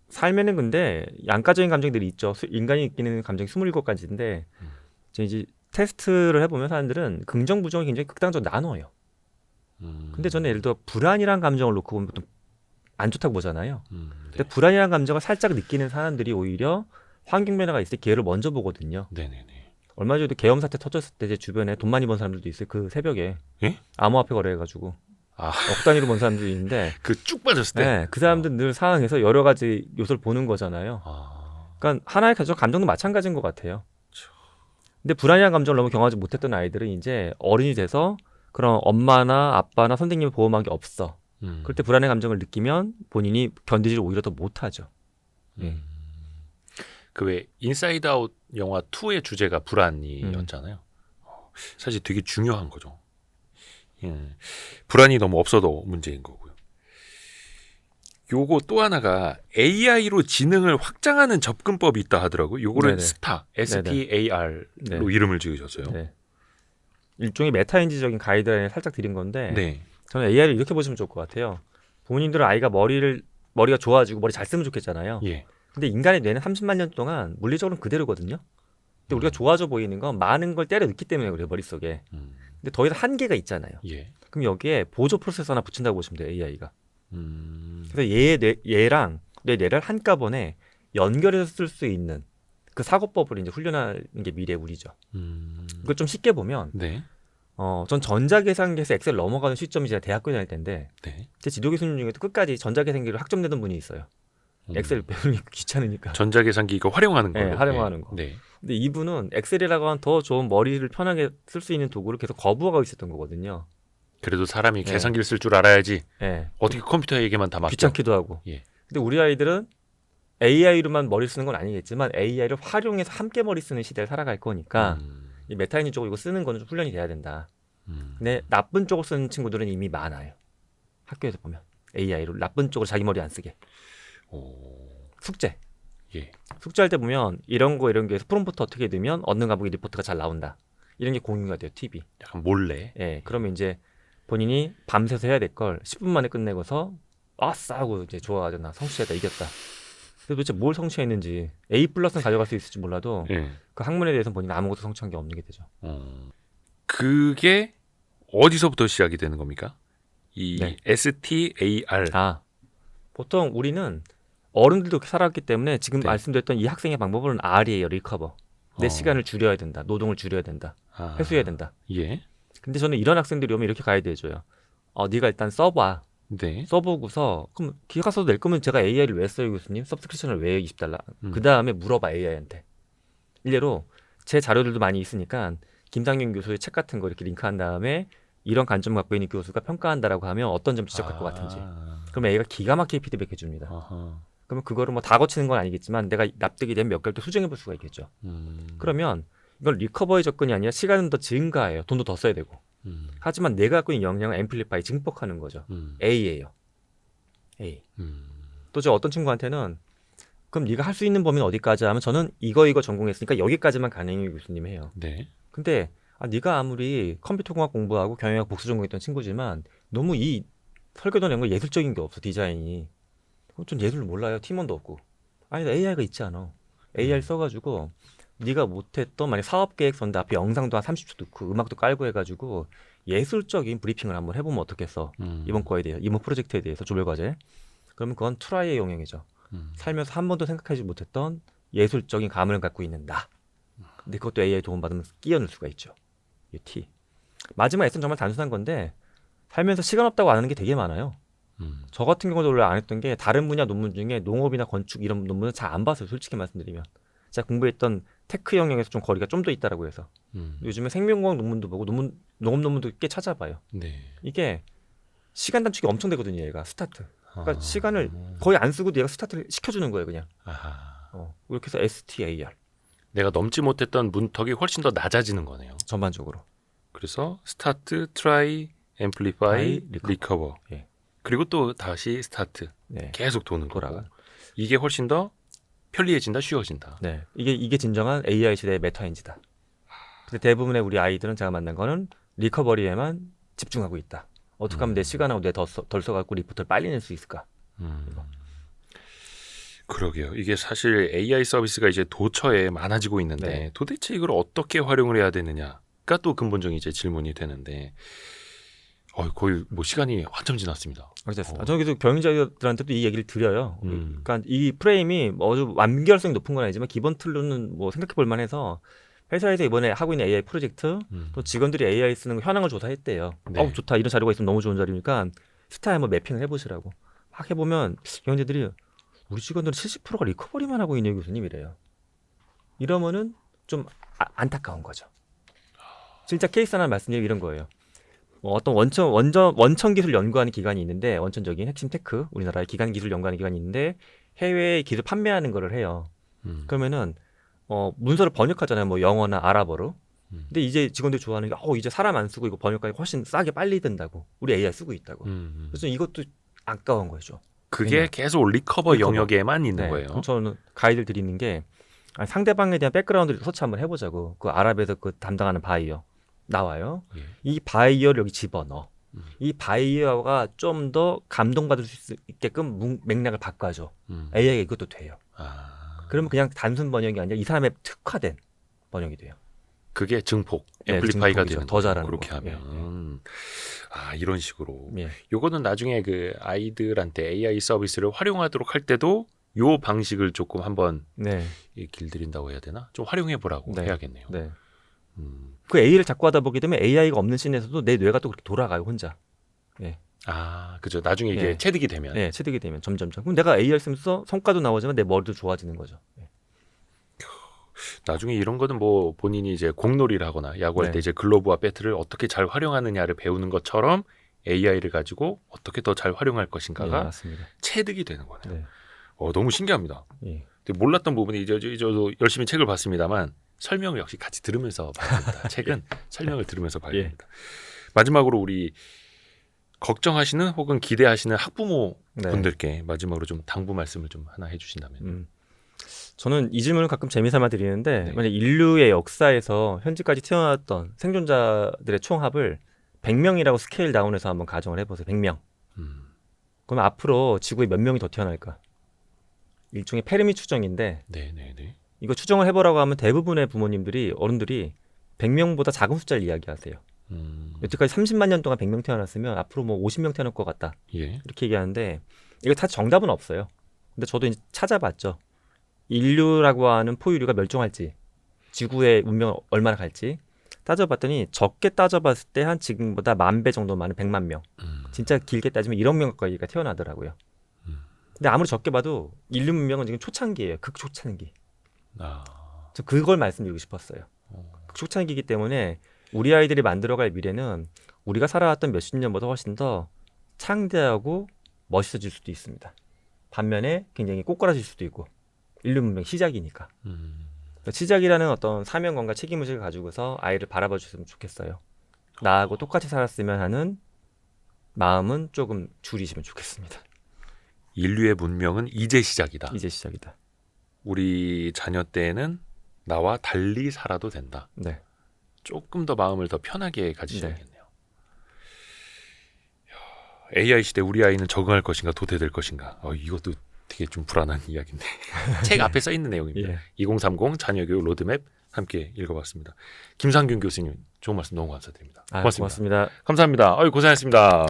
삶에는 근데 양가적인 감정들이 있죠. 인간이 느끼는 감정이 27가지인데 이제 테스트를 해보면 사람들은 긍정 부정이 굉장히 극단적으로 나눠요. 근데 저는 예를 들어 불안이란 감정을 놓고 보면 보통 안 좋다고 보잖아요. 근데 불안이란 감정을 살짝 느끼는 사람들이 오히려 환경 변화가 있을 때 기회를 먼저 보거든요. 네네네. 얼마 전에도 계엄 사태 터졌을 때 제 주변에 돈 많이 번 사람들도 있어요. 그 새벽에 암호화폐 거래해가지고 억 단위로 번 사람들이 있는데 그 쭉 빠졌을 때 그 사람들은 늘 상황에서 여러 가지 요소를 보는 거잖아요. 그러니까 하나의 감정도 마찬가지인 것 같아요. 근데 불안이란 감정을 너무 경험하지 못했던 아이들은 이제 어른이 돼서 그런 엄마나 아빠나 선생님을 보호한 게 없어. 그럴 때 불안의 감정을 느끼면 본인이 견디지를 오히려 더 못하죠. 그 왜 인사이드 아웃 영화 2의 주제가 불안이었잖아요. 사실 되게 중요한 거죠. 불안이 너무 없어도 문제인 거고요. 요거 또 하나가 AI로 지능을 확장하는 접근법이 있다 하더라고요. 요거를 스타, STAR로 이름을 지으셨어요. 일종의 메타인지적인 가이드라인을 살짝 드린 건데 저는 AI를 이렇게 보시면 좋을 것 같아요. 부모님들은 아이가 머리가 좋아지고 머리 잘 쓰면 좋겠잖아요. 근데 인간의 뇌는 30만 년 동안 물리적으로는 그대로거든요. 근데 우리가 좋아져 보이는 건 많은 걸 때려 넣기 때문에 그래요, 머릿속에. 근데 더 이상 한계가 있잖아요. 그럼 여기에 보조 프로세서 하나 붙인다고 보시면 돼요, AI가. 그래서 얘랑 내 뇌를 한꺼번에 연결해서 쓸 수 있는 그 사고법을 이제 훈련하는 게 미래의 우리죠. 이걸 좀 쉽게 보면 전 전자계산기에서 엑셀 넘어가는 시점이 제가 대학교 다닐 때인데 제 지도 교수님 중에도 끝까지 전자계산기를 학점내던 분이 있어요. 엑셀 배우기 귀찮으니까. 전자계산기 이거 활용하는 거예요. 활용하는 거. 근데 이분은 엑셀이라고 하는 더 좋은 머리를 편하게 쓸 수 있는 도구를 계속 거부하고 있었던 거거든요. 그래도 사람이 계산기를 쓸 줄 알아야지. 어떻게 컴퓨터에게만 다 맡겨. 귀찮기도 하고. 근데 우리 아이들은 AI로만 머리 쓰는 건 아니겠지만 AI를 활용해서 함께 머리 쓰는 시대를 살아갈 거니까 이 메타인지 쪽으로 이거 쓰는 거는 좀 훈련이 돼야 된다. 근데 나쁜 쪽으로 쓰는 친구들은 이미 많아요. 학교에서 보면 AI로 나쁜 쪽으로 자기 머리 안 쓰게. 숙제. 숙제할 때 보면 이런 거에서 프롬프트 어떻게 넣으면 얻는 과목의 리포트가 잘 나온다. 이런 게 공유가 돼요. 팁이. 약간 몰래. 그러면 이제 본인이 밤새서 해야 될 걸 10분 만에 끝내고서 아싸 하고 이제 좋아하죠. 나 성취했다, 이겼다. 근데 도대체 뭘 성취했는지 A 플러스는 가져갈 수 있을지 몰라도 예. 그 학문에 대해서는 본인은 아무것도 성취한 게 없는 게 되죠. 그게 어디서부터 시작이 되는 겁니까? 이 네. STAR. 보통 우리는 어른들도 그렇게 살았기 때문에 지금 네. 말씀드렸던 이 학생의 방법은 R이에요. 리커버. 내 시간을 줄여야 된다. 노동을 줄여야 된다. 회수해야 된다. 예. 근데 저는 이런 학생들이 오면 이렇게 가이드 해줘요. 네가 일단 써봐. 네. 써보고서 그럼 기획학서도 낼 거면 제가 AI를 왜 써요, 교수님? 서브스크립션을 왜 $20? 그 다음에 물어봐, AI한테. 일례로 제 자료들도 많이 있으니까 김상균 교수의 책 같은 거 이렇게 링크한 다음에 이런 관점 갖고 있는 교수가 평가한다라고 하면 어떤 점 지적할 것 같은지. 그럼 A가 기가 막히게 피드백 해줍니다. 그러면 그거를 뭐 다 거치는 건 아니겠지만 내가 납득이 되면 몇 개를 또 수정해 볼 수가 있겠죠. 그러면 이건 리커버의 접근이 아니라 시간은 더 증가해요. 돈도 더 써야 되고. 하지만 내가 갖고 있는 역량을 앰플리파이, 증폭하는 거죠. A예요. A. 또 저 어떤 친구한테는 그럼 네가 할 수 있는 범위는 어디까지 하면 저는 이거 전공했으니까 여기까지만 가능해요, 교수님 해요. 네. 근데 네가 아무리 컴퓨터공학 공부하고 경영학 복수 전공했던 친구지만 너무 이 설계도 이런 거 예술적인 게 없어, 디자인이. 좀 예술을 몰라요. 팀원도 없고. 아니 AI가 있지 않아. AI 써가지고 네가 못했던 만약 사업 계획 썼는데 앞에 영상도 한 30초 넣고 음악도 깔고 해가지고 예술적인 브리핑을 한번 해보면 어떻겠어. 이번 거에 대해 이번 프로젝트에 대해서 조별 과제. 그러면 그건 트라이의 영역이죠. 살면서 한 번도 생각하지 못했던 예술적인 감을 갖고 있는 나. 근데 그것도 AI 도움 받으면 끼워넣을 수가 있죠. 이 T. 마지막 S는 정말 단순한 건데 살면서 시간 없다고 안 하는 게 되게 많아요. 저 같은 경우도 원래 안 했던 게 다른 분야 논문 중에 농업이나 건축 이런 논문은 잘 안 봤어요. 솔직히 말씀드리면. 제가 공부했던 테크 영역에서 좀 거리가 좀 더 있다라고 해서. 요즘에 생명공학 논문도 보고 농업 논문도 꽤 찾아봐요. 네. 이게 시간 단축이 엄청 되거든요. 얘가 스타트. 그러니까 시간을 거의 안 쓰고도 얘가 스타트를 시켜주는 거예요. 그냥. 이렇게 해서 STAR. 내가 넘지 못했던 문턱이 훨씬 더 낮아지는 거네요. 전반적으로. 그래서 스타트, 트라이, 앰플리파이, 리커버. 예. 그리고 또 다시 스타트. 네. 계속 도는 돌아가. 거고. 이게 훨씬 더 편리해진다, 쉬워진다. 네. 이게 진정한 AI 시대의 메타인지다. 근데 대부분의 우리 아이들은 제가 만난 거는 리커버리에만 집중하고 있다. 어떻게 하면 내 시간하고 내 덜 써갖고 리포트를 빨리 낼 수 있을까? 그러게요. 이게 사실 AI 서비스가 이제 도처에 많아지고 있는데 네. 도대체 이걸 어떻게 활용을 해야 되느냐가 또 근본적인 이제 질문이 되는데 거의 뭐 시간이 한참 지났습니다. 저는 계속 경영자들한테도 이 얘기를 드려요. 그러니까 이 프레임이 아주 완결성이 높은 건 아니지만 기본 틀로는 뭐 생각해 볼 만해서 회사에서 이번에 하고 있는 AI 프로젝트 또 직원들이 AI 쓰는 거 현황을 조사했대요. 네. 좋다. 이런 자료가 있으면 너무 좋은 자료니까 스타일 한번 매핑을 해보시라고. 막 해보면 경영자들이 우리 직원들은 70%가 리커버리만 하고 있네요, 교수님 이래요. 이러면은 좀 안타까운 거죠. 진짜 케이스 하나 말씀드리면 이런 거예요. 어떤 원천 기술 연구하는 기관이 있는데 원천적인 핵심 테크 우리나라의 기관 기술 연구하는 기관이 있는데 해외에 기술 판매하는 거를 해요. 그러면은 문서를 번역하잖아요. 뭐 영어나 아랍어로. 근데 이제 직원들이 좋아하는 게 이제 사람 안 쓰고 이거 번역하기 훨씬 싸게 빨리 된다고. 우리 AI 쓰고 있다고. 그래서 이것도 아까운 거죠. 그게 그냥. 계속 리커버 영역에만 있는 네. 거예요. 그럼 저는 가이드를 드리는 게 상대방에 대한 백그라운드를 서치 한번 해보자고. 그 아랍에서 그 담당하는 바이어 나와요. 예. 이 바이어를 여기 집어넣어. 이 바이어가 좀 더 감동받을 수 있게끔 맥락을 바꿔줘. AI가 이것도 돼요. 그러면 그냥 단순 번역이 아니라 이 사람의 특화된 번역이 돼요. 그게 증폭, 앰플리파이가 되는 더 잘하는 그렇게 거. 하면 이런 식으로. 예. 요거는 나중에 그 아이들한테 AI 서비스를 활용하도록 할 때도 요 방식을 조금 한번 길들인다고 해야 되나? 좀 활용해 보라고 해야겠네요. 네. 그 AI를 자꾸 하다 보게 되면 AI가 없는 씬에서도 내 뇌가 또 그렇게 돌아가요, 혼자. 예. 그죠. 나중에 이게 체득이 되면. 네, 체득이 되면 점점점. 그럼 내가 AI를 쓰면서 성과도 나오지만 내 머리도 좋아지는 거죠. 나중에 이런 거는 뭐 본인이 이제 공놀이를 하거나 야구할 때 이제 글러브와 배트를 어떻게 잘 활용하느냐를 배우는 것처럼 AI를 가지고 어떻게 더 잘 활용할 것인가가 체득이 되는 거네요. 너무 신기합니다. 근데 몰랐던 부분이 저도 열심히 책을 봤습니다만 설명을 역시 같이 들으면서 봐야 됩니다. 책은 설명을 들으면서 봐야 됩니다. 마지막으로 우리 걱정하시는 혹은 기대하시는 학부모 분들께 마지막으로 좀 당부 말씀을 좀 하나 해주신다면. 저는 이 질문을 가끔 재미삼아 드리는데 만약 인류의 역사에서 현재까지 태어났던 생존자들의 총합을 100명이라고 스케일 다운해서 한번 가정을 해보세요. 100명. 그럼 앞으로 지구에 몇 명이 더 태어날까? 일종의 페르미 추정인데 네네네. 이거 추정을 해보라고 하면 대부분의 부모님들이 어른들이 100명보다 작은 숫자를 이야기하세요. 여태까지 30만 년 동안 100명 태어났으면 앞으로 뭐 50명 태어날 것 같다. 예. 이렇게 얘기하는데 이거 다 정답은 없어요. 근데 저도 이제 찾아봤죠. 인류라고 하는 포유류가 멸종할지 지구의 운명을 얼마나 갈지 따져봤더니 적게 따져봤을 때 한 지금보다 10,000배 정도 많은 100만 명. 진짜 길게 따지면 1억 명 가까이가 태어나더라고요. 근데 아무리 적게 봐도 인류 문명은 지금 초창기예요. 극초창기. 아. 저 그걸 말씀드리고 싶었어요. 극초창기이기 때문에 우리 아이들이 만들어갈 미래는 우리가 살아왔던 몇십 년보다 훨씬 더 창대하고 멋있어질 수도 있습니다. 반면에 굉장히 꼬꾸라질 수도 있고 인류 문명 시작이니까. 시작이라는 어떤 사명감과 책임의식을 가지고서 아이를 바라봐 주셨으면 좋겠어요. 나하고 똑같이 살았으면 하는 마음은 조금 줄이시면 좋겠습니다. 인류의 문명은 이제 시작이다. 이제 시작이다. 우리 자녀 때는 나와 달리 살아도 된다. 네. 조금 더 마음을 더 편하게 가지셔야겠네요. 네. AI 시대 우리 아이는 적응할 것인가 도태될 것인가. 이것도 되게 좀 불안한 이야기인데. 책 앞에 써 있는 내용입니다. 예. 2030 자녀교육 로드맵 함께 읽어봤습니다. 김상균 교수님 좋은 말씀 너무 감사드립니다. 고맙습니다. 고맙습니다. 감사합니다. 고생하셨습니다.